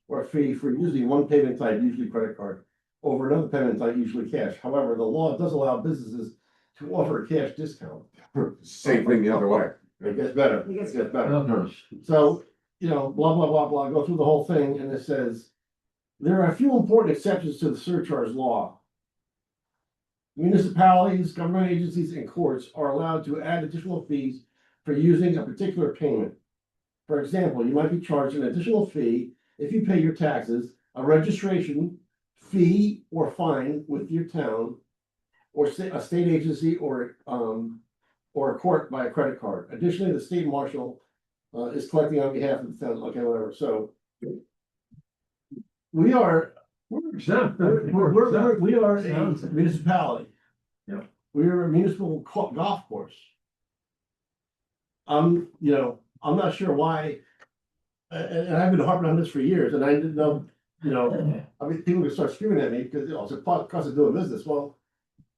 or fee for using one payment type, usually credit card, over another payment type, usually cash. However, the law does allow businesses to offer a cash discount. Same thing the other way. It gets better, It it gets gets better. Okay. So, you know, blah, blah, blah, blah, go through the whole thing, and it says, there are a few important exceptions to the surcharge law. Municipalities, government agencies, and courts are allowed to add additional fees for using a particular payment. For example, you might be charged an additional fee if you pay your taxes, a registration fee or fine with your town, or a state agency, or a court by a credit card. Additionally, the state marshal is collecting on behalf of the town, okay, whatever, so. We are, We're exempt. we are a Sounds- municipality. Yeah. We are a municipal golf course. You know, I'm not sure why, and I've been harping on this for years, and I didn't know, you know, I mean, people would start screaming at me because, you know, it's a cost of doing business, well,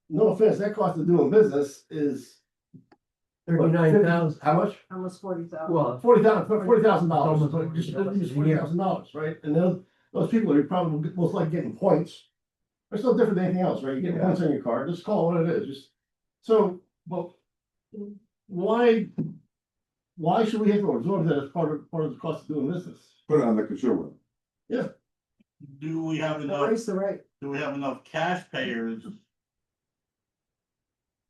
no offense, that cost of doing business is. what, 39,000. How much? Almost 40,000. Well, $40,000, Almost just $40,000 $40,000, right? And those people are probably most likely getting points. It's no different than anything else, right? You get points on your card, just call it what it is, just, so, well, why should we have to absorb that as part of the cost of doing business? Put it on the consumer. Do we have enough, Raise the rate. do we have enough cash payers?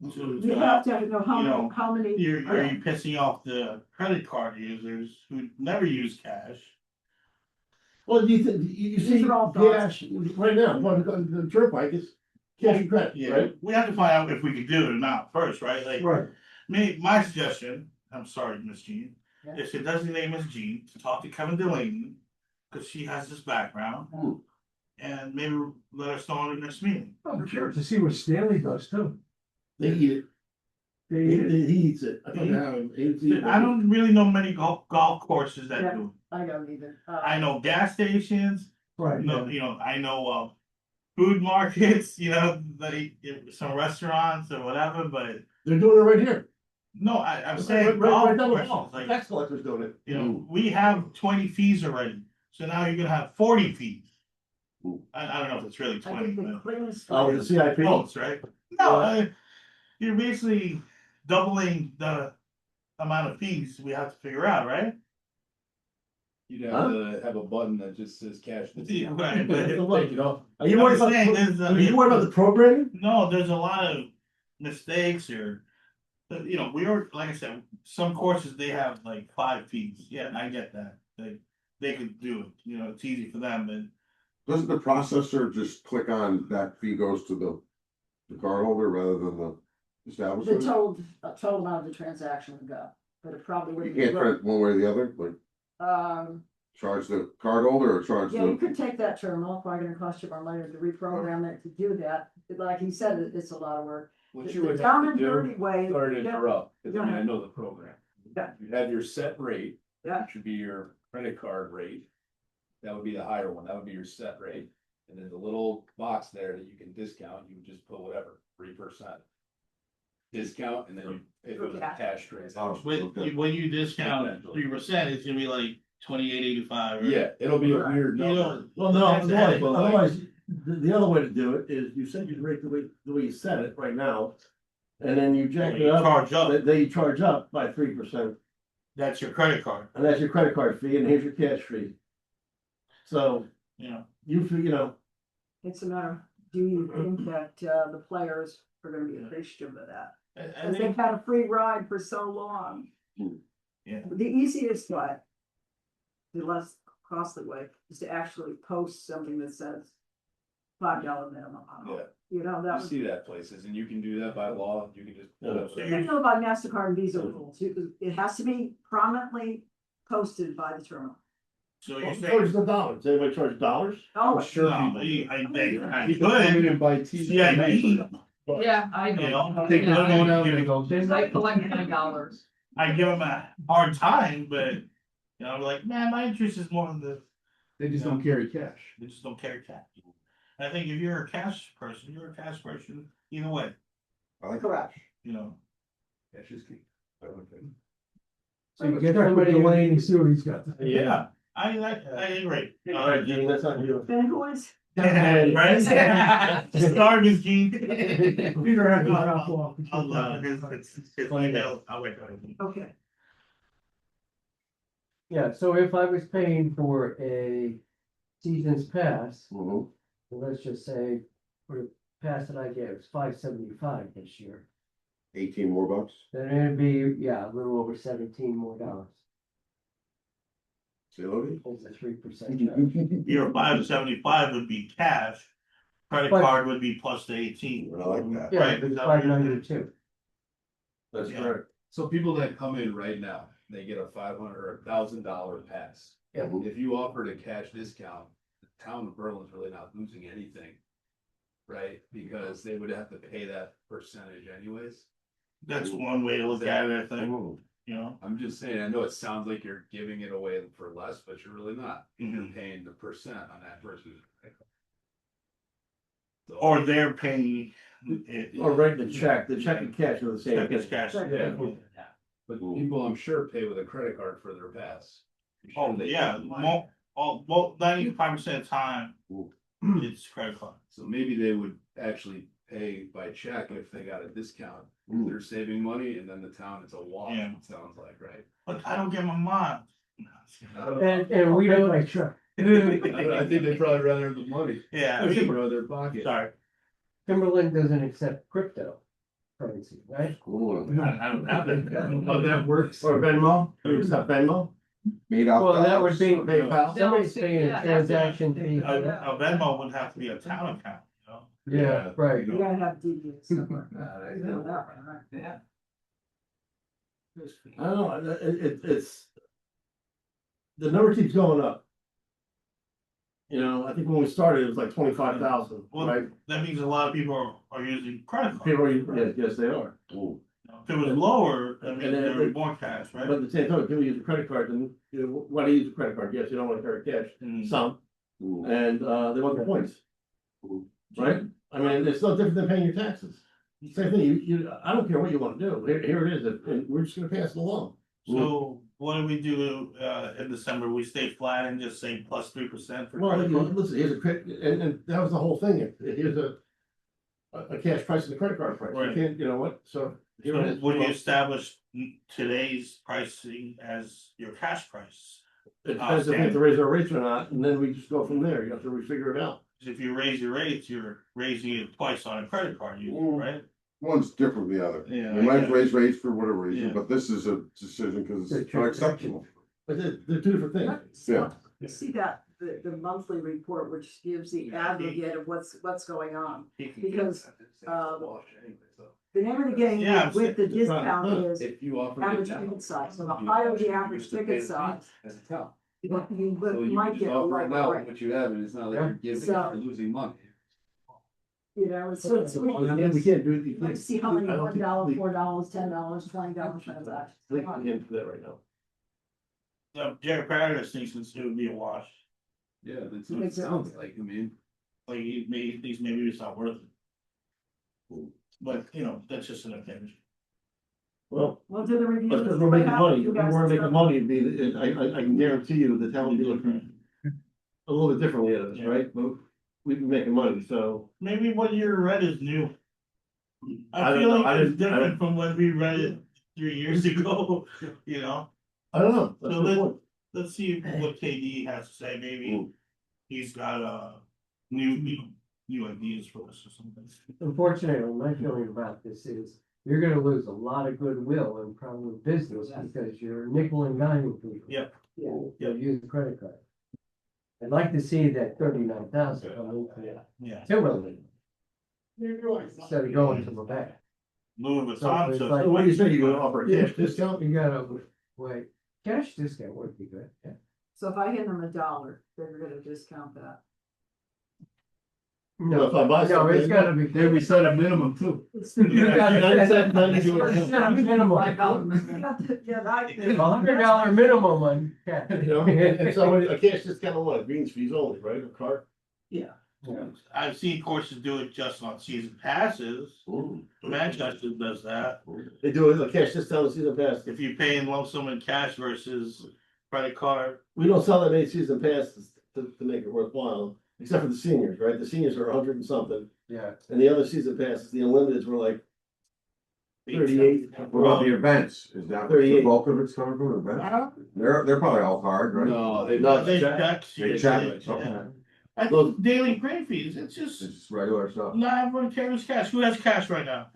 You have to know you know, how many. Are you pissing off the credit card users who never use cash? Well, you see, These are all thoughts. cash, right now, the turnpike is cash and credit, Yeah, right? we have to find out if we can do it or not first, right? Like, right. my suggestion, I'm sorry, Miss Jean, Yeah. is to designate Miss Jean to talk to Kevin Delaney, because she has this background. And maybe let us know on the next meeting. Oh, for sure, to see what Stanley does too. They eat it, They, he eats it. I don't know how he eats it. I don't really know many golf courses that Yeah. do. I don't either. I know gas stations, right, no, I know, food markets, like some restaurants or whatever, but They're doing it right here. no, I'm saying Right golf down the courses, hall, like, tax collector's doing it. we have 20 fees already, so now you're gonna have 40 fees. I don't know if it's really I 20, think the but cleanest. Oh, the CIP. close, right? No, you're basically doubling the amount of fees we have to figure out, right? You'd have to have a button that just says cash. Yeah, right, but- Take it off. Are you worried I'm about, saying there's are you worried about the programming? No, there's a lot of mistakes or, we are, like I said, some courses, they have like 5 fees. Yeah, I get that. They could do it, it's easy for them, but Doesn't the processor just click on that fee goes to the cardholder rather than the The establishment? total amount of the transaction would go, but it probably You wouldn't. can't be turn it one way or the other, like charge the cardholder or charge Yeah, you the, could take that terminal, probably gonna cost you more money to reprogram it to do that, but like he said, it's a lot of work. What The you would down have and to dirty do, way. sorry to yeah, interrupt, because I mean, Yeah. I know the program. Yeah. You have your set rate. Yeah. Which would be your credit card rate. That would be the higher one, that would be your set rate. And then the little box there that you can discount, you would just put whatever, 3%. Discount, and then you pay for the Yeah. cash transaction. when you discount 3%, it's gonna be like 28.85. Right? Yeah, it'll be a Right. weird number. Well, no, That's otherwise, it. otherwise, the other way to do it is you set your rate the way you set it right now. And then you jack it You up, charge up. they charge up by 3%, That's your credit card, and that's your credit card fee, and here's your cash fee. So you know. It's a matter, do you think that, the players are gonna be appreciative of that? I Cause they've think, had a free ride for so long. Yeah. The easiest way, the less costly way, is to actually post something that says $5 minimum on Yeah. it. You know, that You would. see that places, and you can do that by law, you can just. pull up I don't know about MasterCard and Visa rules, it has to be prominently posted by the terminal. So you're Charges saying, the dollars. Does anybody charge dollars? Oh, sure no, people. I think, I People come in could, and buy TV. yeah, Yeah, I you know. know. Take the Yeah. phone out and they go. It's like collecting $9. I give them a hard time, but, you know, I'm like, man, my interest is more in the, They just don't carry cash. they just don't carry cash. I think if you're a cash person, you're a cash person either way, I like correct. you know. Cash is king. So you get somebody who see what he's got. Yeah, I agree. All right, Gene, that's not you. Then who is? Right? Start is Gene. Peter had to drop off. I'll, his email, I'll wait for it. Okay, Yeah, so if I was paying for a season's pass, Mhm. let's just say, for the pass that I get, it's $5.75 this year. 18 more bucks. Then it'd be, yeah, a little over $17 more. Say Lodi? It's a 3% charge. Your $5.75 would be cash, credit But- card would be plus the 18. I like that. Yeah, Right, it's is that what you're saying? $5.92. That's Yeah. correct. So people that come in right now, they get a $500 or $1,000 pass. Yeah. If you offered a cash discount, the town of Berlin's really not losing anything. Right? Because they would have to pay that percentage anyways. That's one way to look at it, I think, Mhm. you know. I'm just saying, I know it sounds like you're giving it away for less, but you're really not. You're Mhm. paying the percent on that versus. So- Or they're paying it. Or write the check and cash are the same. Check is cash. Yeah. But people, I'm sure, pay with a credit card for their pass. I'm sure Oh, they yeah, pay with mine. 95% of the time, Ooh. it's credit card. So maybe they would actually pay by check if they got a discount. Mm. They're saving money and then the town, it's a wash, Yeah. it sounds like, right? But I don't get my mom. And we don't like truck. I think they'd probably rather have the money. Yeah, I Out mean, of their pocket. sorry. Timberland doesn't accept crypto currency, right? Cool. I don't have that. Oh, that works. Or Venmo, you accept Venmo? Made out. Well, that would be, PayPal? somebody's paying a Yeah, that's- transaction fee. A Venmo would have to be a town account, you know? Yeah, right. you gotta have DVS somewhere. I You know that one, right? Yeah. I don't know, it's. The number keeps going up. You know, I think when we started, it was like 25,000, Well, right? that means a lot of people are using credit cards. People, yes, they are. Ooh. If it was lower, I And mean, then- there would be more cash, right? But at the same time, people use a credit card, and you know, why do you use a credit card? Yes, you don't want to carry cash, Mm. some, Ooh. and they want the points. Right? I mean, it's no different than paying your taxes. Same thing, I don't care what you want to do, here it is, and we're just gonna pass it along. So what do we do, in December? We stay flat and just say plus 3% for Well, credit card? listen, here's a credit, and that was the whole thing, here's a cash price and a credit card price, you Right. can't, you know what, so. Here it So is. would you establish today's pricing as your cash price? It depends if we have to raise our rates or not, and then we just go from there, you have to refigure it out. 'Cause if you raise your rates, you're raising it twice on a credit card, Mm. right? One's different than the other. Yeah, We might yeah. raise rates for whatever reason, Yeah. but this is a decision because It's it's a not transaction. acceptable. But they're two different things. Yeah. You see that, the monthly report, which gives the aggregate of what's going on. Because, the name of the game Yeah, with the it's not- discount is If you offer. average ticket size, so the higher the average ticket size, As a town. you So you might just get a offer it lower now, rate, what you have, and it's not like you're giving, So- you're losing money. you know, it's so it's. We can't do it. Let's see how many I don't think $1, we- $4, $10, $20 transactions. I think we can't do that right now. Jared Paradis thinks it would be a wash, Yeah, that's what it sounds like, I mean. like he thinks maybe it's not worth it. But, you know, that's just an opinion. Well, We'll do the review. but if we're making money, if we weren't making money, it'd be, I can guarantee you the town would be looking a little bit differently at us, Yeah. right? But we'd be making money, so. Maybe what you read is new. I I don't feel know, like I it's didn't- I different didn't- from when we read it 3 years ago, you know? I don't know. That's So a good let's, point. let's see what KD has to say, maybe Mm. he's got new ideas for us or something. Unfortunately, my feeling about this is you're gonna lose a lot of goodwill and probably business because you're nickel and diming people. Yep. Yeah. They'll use a credit card. I'd like to see that 39,000 come into Yeah. Timberland instead of going to the bank. Louis So Vuitton, it's so. like- So what do you say, you gonna offer a cash discount? You gotta, wait, cash discount would be good, yeah. So if I hand them $1, they're gonna discount that. Well, if I buy No, it's something. gotta be. Then we set a minimum too. You gotta set- 97.92. set a minimum. Yeah, that. $100 minimum on cash. You know, and somebody, a cash discount on what, greens fees only, right, or card? Yeah. I've seen courses do it just on season passes. Manchester does that. They do a cash discount on season pass. If you pay in lump sum in cash versus credit card, We don't sell that many season passes to make it worthwhile, except for the seniors, right? The seniors are 100 and something, Yeah. and the other season passes, the unlimiteds were like 38. What about the events? Is that the 38. bulk of it's coming from events? They're probably all hard, right? No, they. No, they check. check. They check, Yeah. okay. I think daily green fees, it's It's just just regular stuff. not everyone carries cash. Who has cash right now?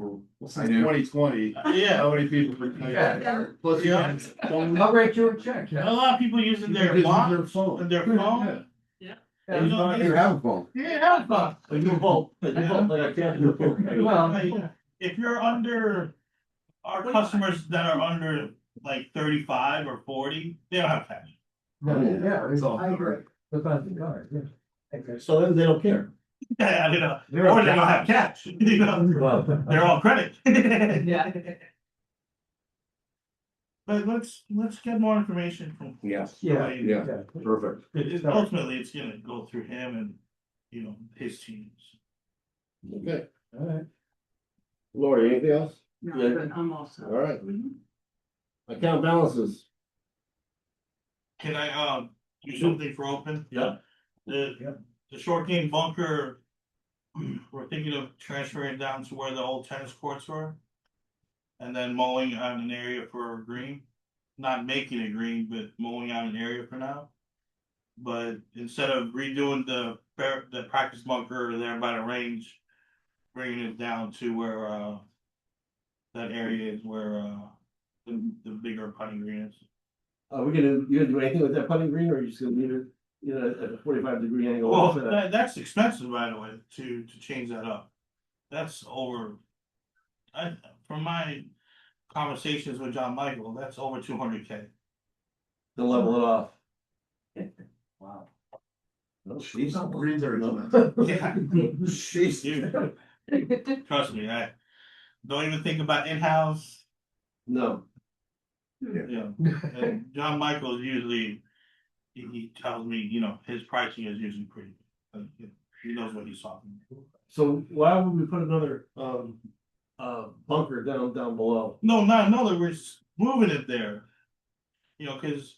Since I do. 2020, Yeah, how many people? Yeah. Plus, you Yeah. I'll write you a check. a lot of people using their Their watch phone. and their phone. You have a phone. Yeah, but They do both, like I can't do both. Well, if you're under, our customers that are under like 35 or 40, they don't have cash. no, yeah, It's all. I agree. about the card, yeah. Okay. So then they don't care. Yeah, you know, They're or all they don't have cash. You know, Well, they're all credit. Yeah. But let's get more information from. Yes. Yeah. Yeah, perfect. Ultimately, it's gonna go through him and, you know, his teams. Okay, All right. Lori, anything else? No, Yeah. but I'm also. All right. Account balances. Can I, do something for open? Yeah. The short game bunker, we're thinking of transferring it down to where the old tennis courts were. And then mowing out an area for green, not making it green, but mowing out an area for now. But instead of redoing the practice bunker there by the range, bringing it down to where, that area is where, the bigger putting green is. Are we gonna, you gonna do anything with that putting green, or are you just gonna leave it, you know, at a 45-degree angle? Well, that's expensive, by the way, to change that up. That's over. From my conversations with John Michael, that's over 200K. To level it off. Wow. No, she's. Greens are expensive. Yeah. She's. Dude, trust me, I don't even think about in-house, No. you know. And John Michael is usually, he tells me, you know, his pricing is usually pretty good. He knows what he's talking about. So why would we put another, bunker down below? No, not in other words, moving it there. You know, cause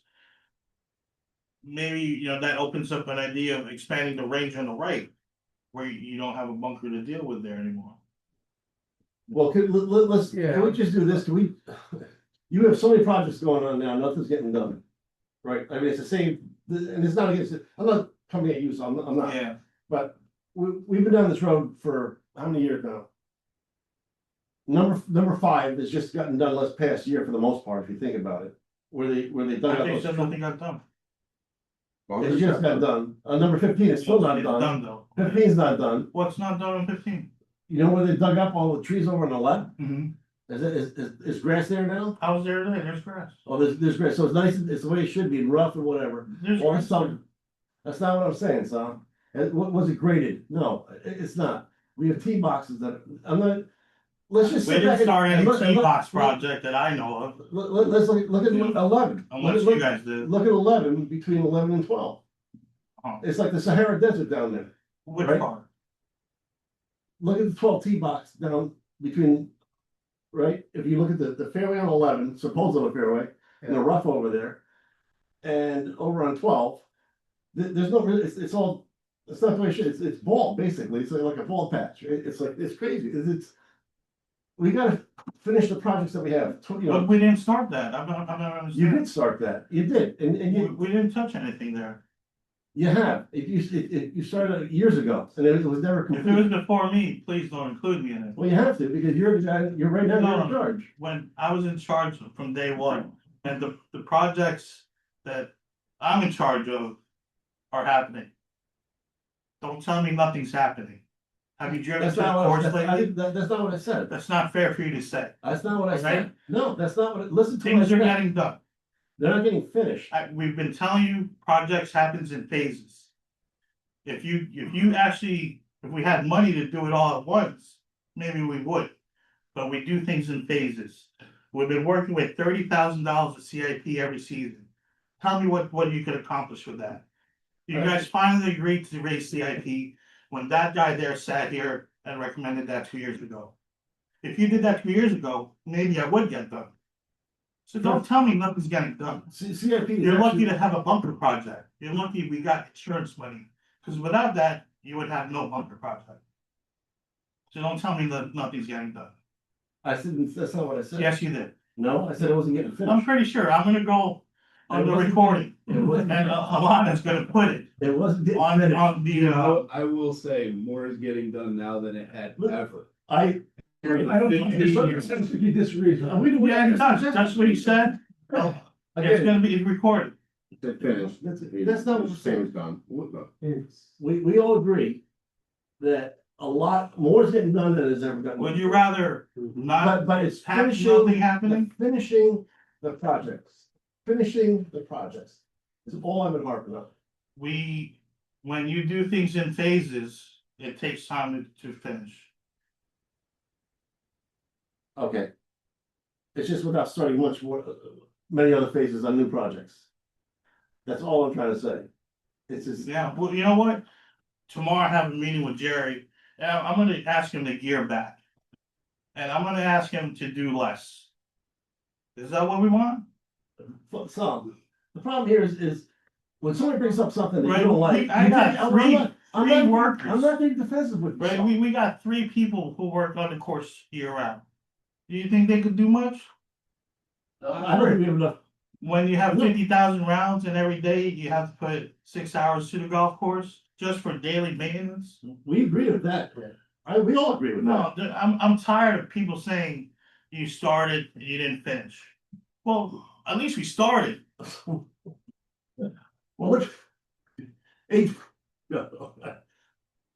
maybe, you know, that opens up an idea of expanding the range on the right, where you don't have a bunker to deal with there anymore. Well, let's, can we just do this? Can we, you have so many projects going on now, nothing's getting done. Right? I mean, it's the same, and it's not against, I'm not coming at you, so I'm not. Yeah, But we've been down this road for how many years now? Number 5 has just gotten done last past year for the most part, if you think about it. Where they dug I up think those. nothing got done. It just got done. Number 15 is still not It's done. though. 15 is not done. What's not done on 15? You know where they dug up all the trees over on the left? Mm-hmm. Is grass there now? How's there today? There's grass. Oh, there's grass, so it's nice, it's the way it should be, rough and whatever. There's All grass. this stuff, that's not what I'm saying, son. Was it graded? No, it's not. We have tee boxes that, I'm not, let's just. We sit back didn't and- start and any look- and tee look- box project that I know of, Let's look at 11. unless Look- you guys did. Look at 11, between 11 and 12. Oh. It's like the Sahara Desert down there. Which right? part? Look at the 12 tee box down between, right? If you look at the fairway on 11, supposed fairway, and the rough over there. And over on 12, there's no, it's all, it's not the way it should, it's bald, basically, it's like a bald patch, it's like, it's crazy, it's. We gotta finish the projects that we have, you But know, we didn't start that. I'm not you understanding. did start that, you did, and We didn't touch anything there. you have, you started years ago, and it was never If it was complete. before me, please don't include me in it. Well, you have to, because you're the guy, you're right now, you're in No. charge. When I was in charge from day one, and the projects that I'm in charge of are happening. Don't tell me nothing's happening. Have you driven That's to the not what, course that's, lately? that's not what I said, That's not fair for you to say. that's not what I Okay. said, no, that's not what, listen to what I Things are said. getting done. They're not getting finished. We've been telling you, projects happens in phases. If you actually, if we had money to do it all at once, maybe we would. But we do things in phases. We've been working with $30,000 of CIP every season. Tell me what you could accomplish with that. You guys finally agreed to raise CIP when that guy there sat here and recommended that 2 years ago. If you did that 2 years ago, maybe I would get done. So don't tell me nothing's getting done. CIP. is You're lucky actually- to have a bunker project. You're lucky we got insurance money. Because without that, you would have no bunker project. So don't tell me that nothing's getting done. I said, that's not what I said. Yes, you did. No, I said it wasn't getting I'm finished. pretty sure. I'm gonna go on It the wasn't- recording. It wasn't, And Alana's gonna put it it wasn't getting on finished. the, I will say more is getting done now than it had ever. I don't think he disagrees. yeah, it does. That's what he said. It's Again, gonna be recorded. They finished. that's not what we're saying. It's done. We all agree that a lot more is getting done than is ever gotten. Would you rather not But it's have finishing, nothing happening? finishing the projects, finishing the projects is all I've been harping on. When you do things in phases, it takes time to finish. Okay. It's just without starting much more, many other phases on new projects. That's all I'm trying to say. It's just, Yeah, well, you know what? Tomorrow I have a meeting with Jerry. I'm gonna ask him to gear back. And I'm gonna ask him to do less. Is that what we want? some, the problem here is when somebody brings up something that Right, you don't like. I you got got- three I'm not- workers. I'm not being defensive with you. Right, we got 3 people who work on the course year round. Do you think they could do much? I don't think we have enough. When you have No. 50,000 rounds and every day you have to put 6 hours to the golf course just for daily maintenance? We agree with that. We all agree with No, that. I'm tired of people saying you started and you didn't finish. Well, at least we started. Well, look. Hey.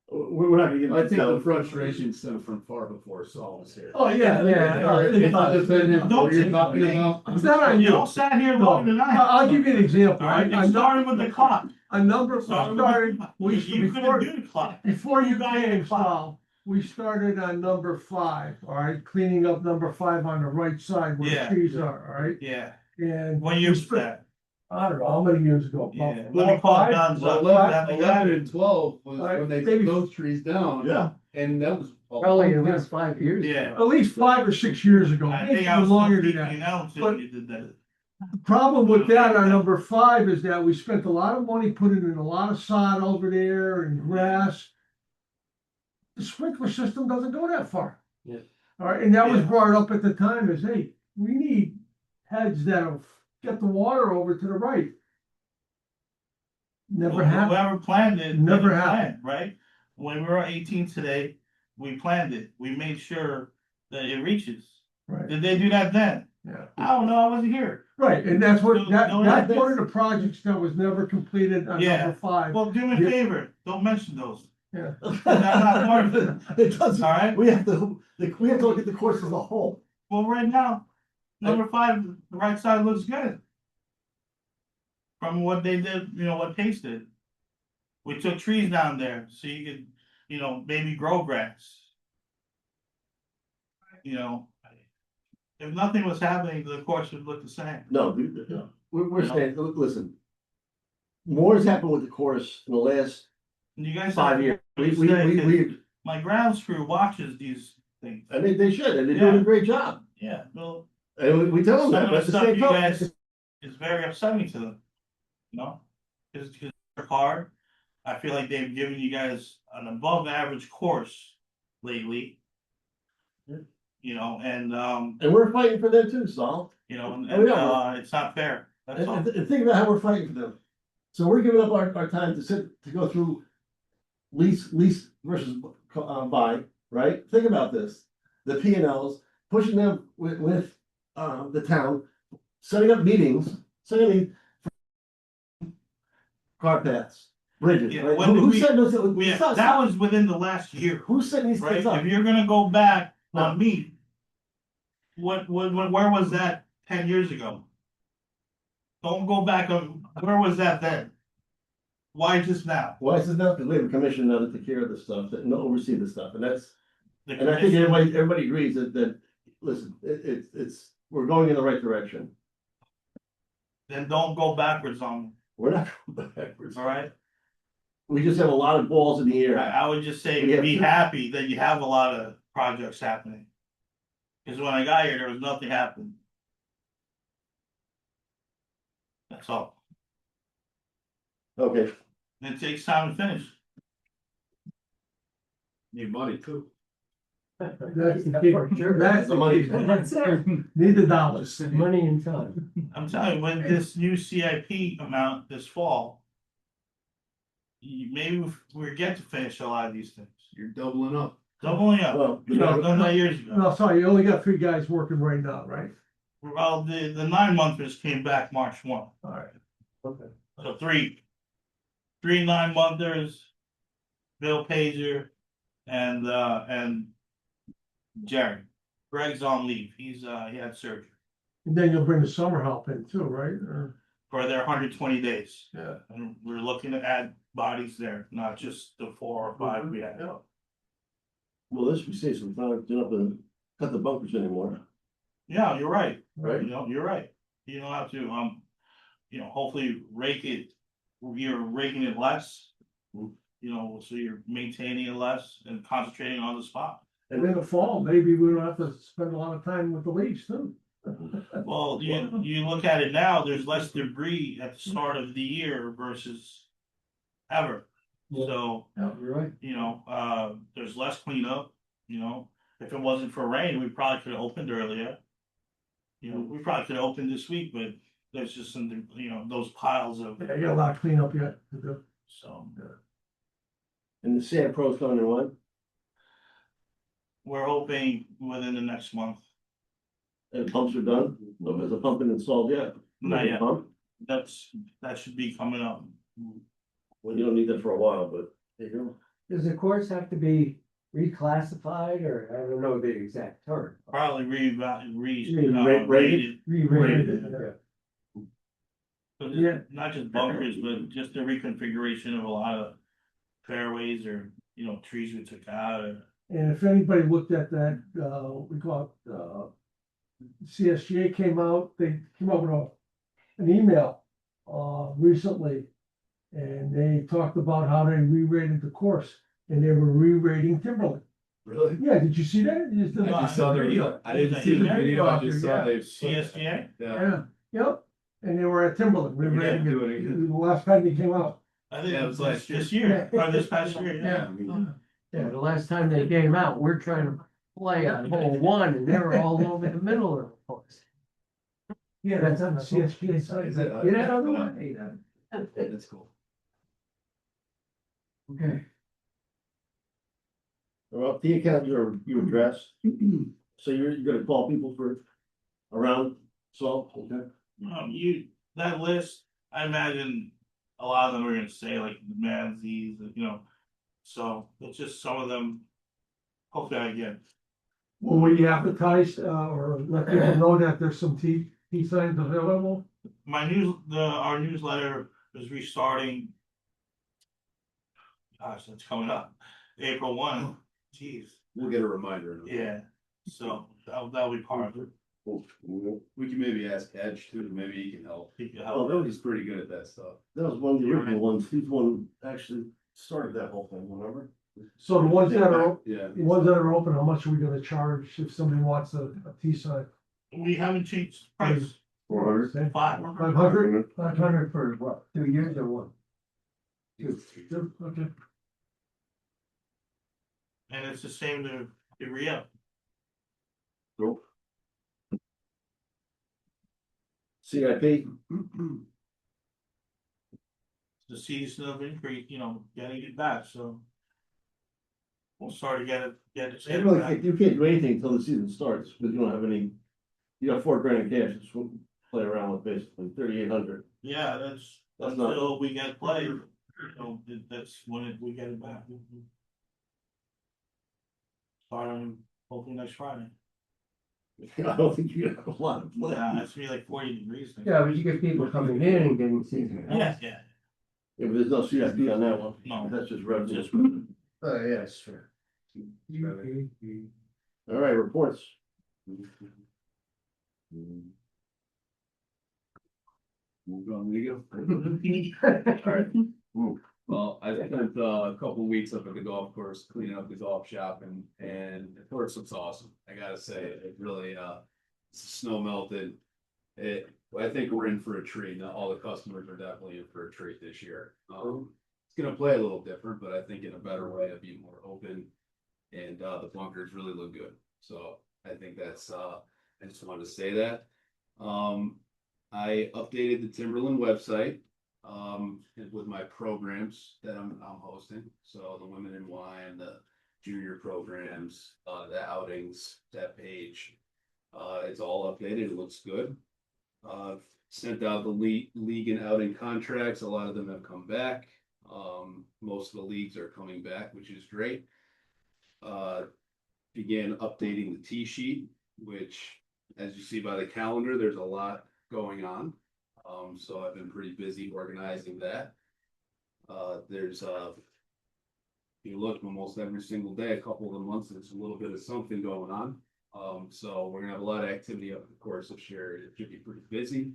We're not gonna get. I think the into- frustration stemmed from far before Saul was here. Oh, yeah. It's not dependent on what you're talking about. It's not on You you. all sat here longer than I have. I'll give you an example. All right, I you started with the clock. A number, Started with the started, clock. we, You before, couldn't do the clock. before you got came, the clock. Sal, we started on number 5, all right, cleaning up number 5 on the right side where Yeah. the trees are, all right? Yeah, And. when you that, I don't know, how many years ago? yeah, About let me 4 or call 5? Don's Well, up. 11 and 12 was Right, when they maybe- took those trees down. Yeah. And that was. Probably at least 5 years. Yeah. At least 5 or 6 years ago, I maybe think I was longer still than that. peeking out But- until you did that. The problem with that on number 5 is that we spent a lot of money putting in a lot of sod over there and grass. The sprinkler system doesn't go that far. Yeah. All right, and that was Yeah. brought up at the time as, hey, we need heads that'll get the water over to the right. Never Well, happened. Whoever planned it. Never didn't happened. plan, right? When we were 18 today, we planned it. We made sure that it reaches. Right, Did they do that then? yeah. I don't know, I wasn't here. Right, and that's what, No, that's no, one of the projects that was never completed on Yeah. number 5. Well, do me a Yeah. favor, don't mention those, Yeah. not part of it. It doesn't, all right? we have to look at the course as a whole. Well, right now, number 5, the right side looks good. From what they did, what Pace did. We took trees down there so you could, maybe grow grass. If nothing was happening, the course would look the same. No, we're saying, listen. More has happened with the course in the last And you guys. 5 years. We, My grounds crew watches these things. I mean, they should, and they're doing a great job. Yeah, well, And we tell them some that, of but the at the stuff same you time. guys is very upsetting to them. Because they're hard. I feel like they've given you guys an above average course lately. And And we're fighting for them too, Saul. it's not fair. That's all. And think about how we're fighting for them. So we're giving up our time to go through lease versus buy, right? Think about this. The P and Ls, pushing them with the town, setting up meetings, setting car paths, bridges, Yeah, right? when did Who we- said those? Yeah, Stop, that stop. was within the last year, Who's setting these right? things up? If you're gonna go back No. on me, where was that 10 years ago? Don't go back on, where was that then? Why just now? Why is it not, because we have a commission now to take care of this stuff, that no oversee this stuff, and that's, The and I think commission- everybody agrees that, listen, it's, we're going in the right direction. Then don't go backwards on me, We're not going backwards. all right? We just have a lot of balls in the air. I would just say, We have be two- happy that you have a lot of projects happening. Cause when I got here, there was nothing happening. That's all. Okay, It takes time to finish. Need money too. That's the key. Sure. that's the money. That's it. Need the dollars, money and time. I'm telling you, when this new CIP amount this fall. Maybe we get to finish a lot of these things. You're doubling up. Doubling up, well, you know, done that years ago. No, sorry, you only got 3 guys working right now, right? Well, the 9-monthers came back March 1. All right. okay. So three 9-monthers, Bill Pager, and Jerry. Greg's on leave. He had surgery And then you'll bring the summer help in too, right? Or, for their 120 days. yeah. And we're looking to add bodies there, not just the 4 or 5 we had. Well, this we say some time, do not have to cut the bunkers anymore, Yeah, you're right. right? You know, you're right. You don't have to, hopefully rake it, you're raking it less. You know, so you're maintaining it less and concentrating on the spot. And in the fall, maybe we don't have to spend a lot of time with the leaves too. Well, you look at it now, there's less debris at the start of the year versus ever. So, Yeah, you're right. there's less cleanup, if it wasn't for rain, we probably could have opened earlier. We probably could have opened this week, but there's just some, those piles of, Yeah, you got a lot of cleanup yet to do. so. And the sand pro's coming in what? We're hoping within the next month. And pumps are done, no, there's a pump been installed yet. Not yet. Pump? That should be coming up. Well, you don't need that for a while, but there you go. Does the course have to be reclassified, or I don't know the exact term? Probably Rated. rated. Re-rated, Yeah. okay. So Yeah. just- not just bunkers, but just the reconfiguration of a lot of fairways or, trees we took out or. And if anybody looked at that, we call it, CSGA came out, they came up with an email, recently. And they talked about how they re-rated the course, and they were re-rating Timberland. Really? Yeah, did you see that? You just- No, I just saw the video. I didn't see the video, I just saw they. CSGA? Yeah. Yeah, yep, and they were at Timberland, Yeah, re-rating do it it, again. the last time they came out. I think Yeah, it was last this year, or this past year, Yeah. Yeah, the last time they came out, we're trying to play on hole 1, and they were all over the middle of the course. Yeah, that's on the CSGA site. Is it? Get out of the way. That's cool. Okay. Well, the accounts are, you addressed, so you're gonna call people for around, so, okay. That list, I imagine a lot of them are gonna say like the Manzies, so it's just some of them. Hopefully I get, Will we advertise, or let people know that there's some T signs available? our newsletter is restarting. Gosh, that's coming up, April 1, geez, We'll get a reminder. yeah, so that'll be part of it. We can maybe ask Edge too, maybe he can help. He can Oh, help. that was, He's pretty good at that stuff. that was one of the original ones, he's the one who actually started that whole thing, remember? So the ones that are, Yeah. the ones that are open, how much are we gonna charge if somebody wants a T sign? We haven't changed price, 400? 500. 500? 500 for what, 2 years or what? Okay. And it's the same to re-up. Nope. CIP, The season of increase, getting it back, so. We'll start to get it. you really can't, you can't do anything until the season starts, because you don't have any, you got $4,000 in cash, it's what we play around with basically, 3,800. Yeah, that's That's not- until we get played, that's when we get it back. Starting hopefully next Friday. I don't think you have a lot of play. Yeah, it's gonna be like 40 degrees. Yeah, but you get people coming in and getting season. Yeah. Yeah, but there's no CIP on that one. No. That's just revenue. Just- Oh, yeah, that's true. All right, reports. Move on, we go. Alright. Well, I spent a couple weeks up at the golf course cleaning up the golf shop and the course looks awesome. I gotta say, it really, snow melted. I think we're in for a treat. Now, all the customers are definitely in for a treat this year. It's gonna play a little different, but I think in a better way, it'll be more open. And, the bunkers really look good. So I think that's, I just wanted to say that. I updated the Timberland website, and with my programs that I'm hosting. So the Women in Wine, the junior programs, the outings, that page. It's all updated. It looks good. Sent out the league and outing contracts. A lot of them have come back. Most of the leagues are coming back, which is great. Began updating the T sheet, which, as you see by the calendar, there's a lot going on. So I've been pretty busy organizing that. There's if you look almost every single day, a couple of the months, there's a little bit of something going on. So we're gonna have a lot of activity up the course this year. It should be pretty busy.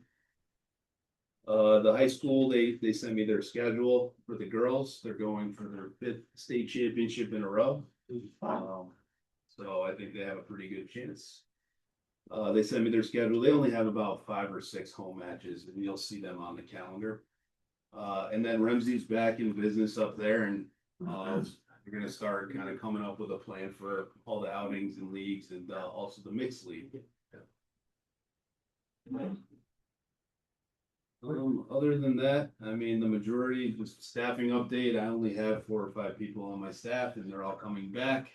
The high school, they sent me their schedule for the girls. They're going for their 5th state championship in a row. So I think they have a pretty good chance. They sent me their schedule. They only have about 5 or 6 home matches, and you'll see them on the calendar. And then Ramsey's back in business up there, and we're gonna start kind of coming up with a plan for all the outings and leagues, and also the mixed league. Other than that, I mean, the majority, just staffing update, I only have 4 or 5 people on my staff, and they're all coming back.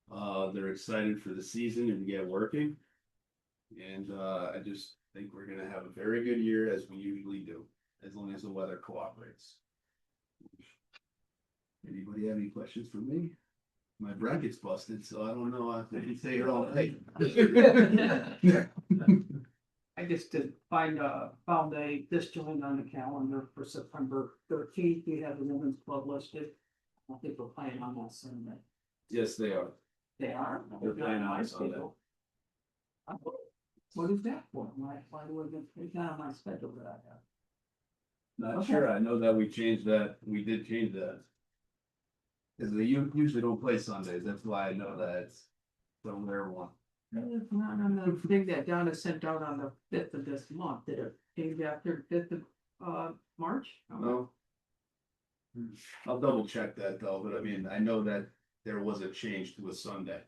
They're excited for the season and to get working. And I just think we're gonna have a very good year, as we usually do, as long as the weather cooperates. Anybody have any questions for me? My bracket's busted, so I don't know, I can stay here all night. I just did found a disjoint on the calendar for September 13th. We have the women's club listed. I think we're playing on that Sunday. Yes, they are. They are. They're playing on Sunday. What is that for? Why do it's not on my schedule that I have? Not Okay. sure, I know that we changed that, we did change that. Cause they usually don't play Sundays, that's why I know that it's somewhere one. It's not on the thing that Donna sent out on the 5th of this month. Did it change after 5th of March? No. I'll double check that though, but I mean, I know that there was a change to a Sunday.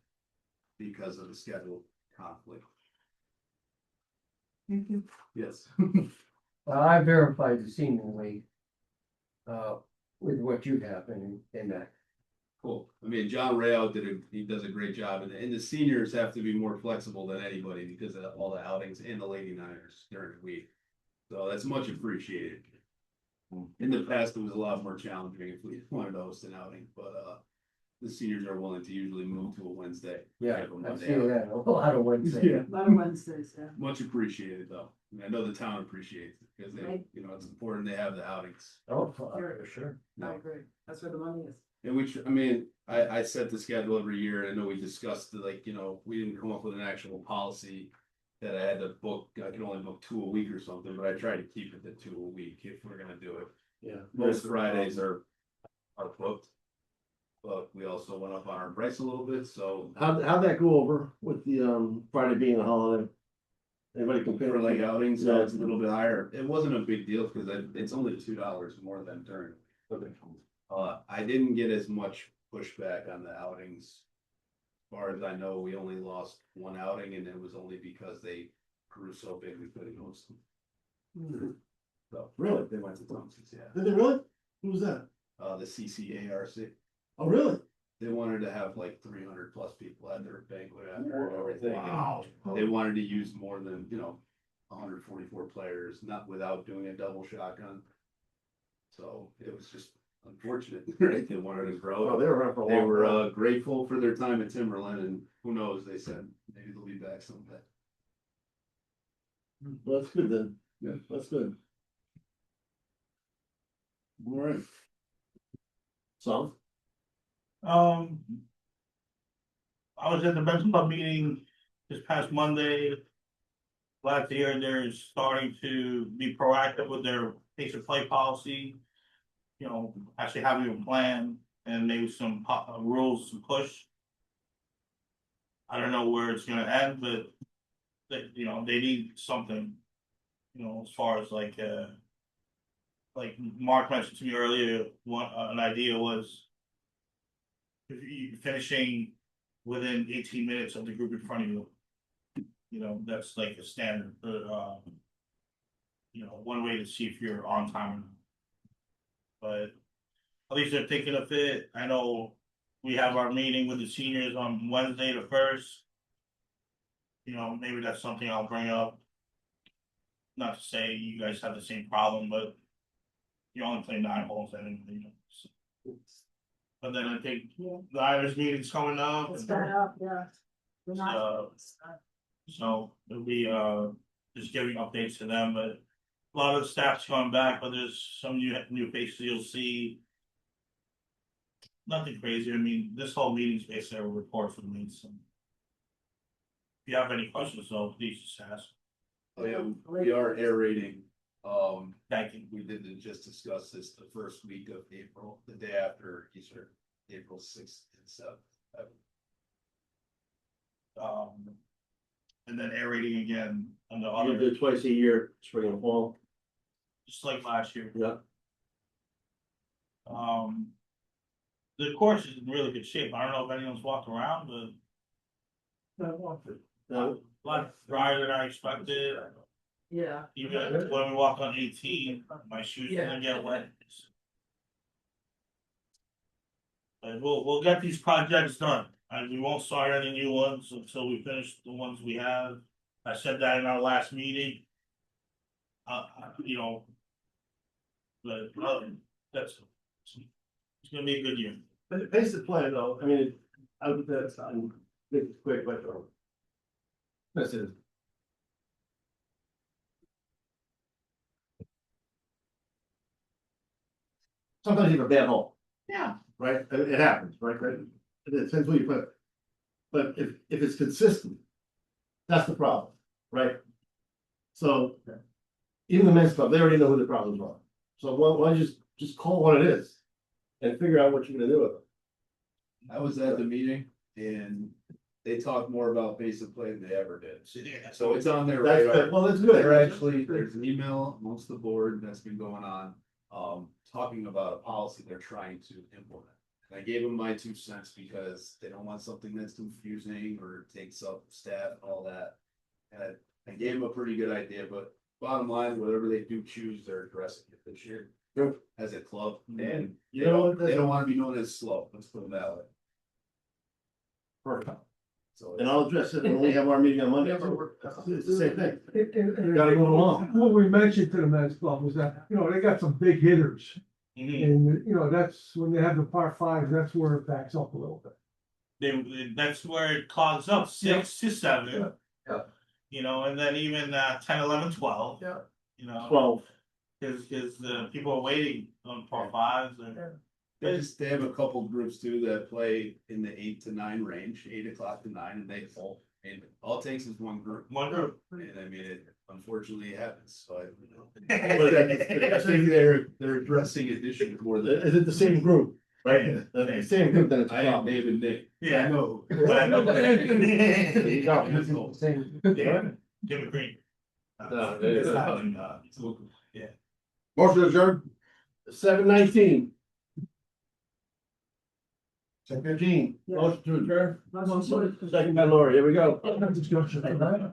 Because of the schedule conflict, Thank you. yes. I verified the senior league. With what you have in that. Cool, I mean, John Rayo he does a great job, and the seniors have to be more flexible than anybody because of all the outings and the Lady Niners during the week. So that's much appreciated. In the past, it was a lot more challenging if we wanted to host an outing, but the seniors are willing to usually move to a Wednesday. Yeah, Have a I've Monday seen out. that a lot of Wednesday. Yeah. A lot of Wednesdays, yeah. Much appreciated though, and I know the town appreciates it, because they, Right. you know, it's important they have the outings. Oh, for sure. I agree. That's where the money is. And which, I mean, I set the schedule every year, and I know we discussed, like, you know, we didn't come up with an actual policy that I had to book, I can only book 2 a week or something, but I try to keep it to 2 a week if we're gonna do it. Yeah. Most Fridays are booked. But we also went up on our price a little bit, so How'd that go over with the Friday being a holiday? Anybody compare for like outings, so Yeah. it's a little bit higher. It wasn't a big deal because it's only $2 more than during. I didn't get as much pushback on the outings. As far as I know, we only lost 1 outing, and it was only because they grew so big we couldn't host them. So Really? they went to Thompson's, yeah. Did they really? Who was that? The CCARC. Oh, really? They wanted to have like 300 plus people at their banquet after and everything. and Wow. They wanted to use more than, 144 players, not without doing a double shotgun. So it was just unfortunate, right? They wanted to grow. Oh, they were around for a They long were time. grateful for their time at Timberland, and who knows, they said maybe they'll be back someday. Well, that's good then. Yeah. That's good. All right. So, I was at the Men's Club meeting this past Monday. Glad to hear they're starting to be proactive with their pace of play policy. You know, actually having a plan and maybe some rules to push. I don't know where it's gonna end, but they, you know, they need something. You know, as far as like Mark mentioned to me earlier, one an idea was if you finishing within 18 minutes of the group in front of you. You know, that's like a standard, you know, one way to see if you're on time or not. But at least they're thinking of it. I know we have our meeting with the seniors on Wednesday the 1st. You know, maybe that's something I'll bring up. Not to say you guys have the same problem, but you only play 9 holes anyway, you know. So. But then I think the Irish meeting's coming up. It's coming up, yeah. We're not. So it'll be just giving updates to them, but a lot of the staff's coming back, but there's some new faces you'll see. Nothing crazy. I mean, this whole meeting's basically a report for me. So if you have any questions, though, please just ask. Oh, yeah, we are aerating, Thank you. we did just discuss this the first week of April, the day after Easter, April 6th and 7th. And then aerating again on the you other, do it twice a year, spring and fall. just like last year. Yeah. The course is in really good shape. I don't know if anyone's walked around, but Now, a lot drier than I expected. Yeah. Even when we walked on 18, my shoes didn't get wet. But we'll get these projects done. And we won't start any new ones until we finish the ones we have. I said that in our last meeting. You know. But that's it's gonna be a good year. but the pace of play though, I mean, I would, that's, I'm, make it quick, but. That's it. Sometimes you have a bad hole. Yeah. Right, it happens, right, it depends who you put. But if it's consistent, that's the problem, right? So. Even the men's club, they already know who the problems are, so why don't you just call what it is? And figure out what you're gonna do with it. I was at the meeting and they talked more about pace of play than they ever did. So it's on their That's radar. good, well, that's good. They're actually, there's an email amongst the board that's been going on, talking about a policy they're trying to implement. And I gave them my 2 cents because they don't want something that's confusing or takes up staff and all that. And I gave them a pretty good idea, but bottom line, whatever they do choose, they're addressing it this year. Good. As a club, and You know what, they don't wanna be known as slow, let's put it that way. Perfect. So. And I'll address it when we have our meeting on Monday. It's the same thing. And Gotta move along. what we mentioned to the men's club was that, you know, they got some big hitters. Mhm. And, you know, that's when they have the par fives, that's where it backs up a little bit. That's where it clogs up 6 to 7. Yeah. You know, and then even 10, 11, 12. Yeah. You know, 12. because the people are waiting on par 5s. And They have a couple groups too that play in the 8 to 9 range, 8 o'clock to 9, and they full. And all it takes is one group. one group. And I mean, it unfortunately happens, so But I think they're addressing it this year more than. Is it the same group? Right, the same group, then it's a I am problem. Dave and Nick. Yeah. I know. There you go. Same. Yeah. Jimmy Green. No, it is. Yeah. Motion adjourned. 7:19. 7:15, motion to adjourn. Motion to- Second by Lori, here we go. Discussion. Done.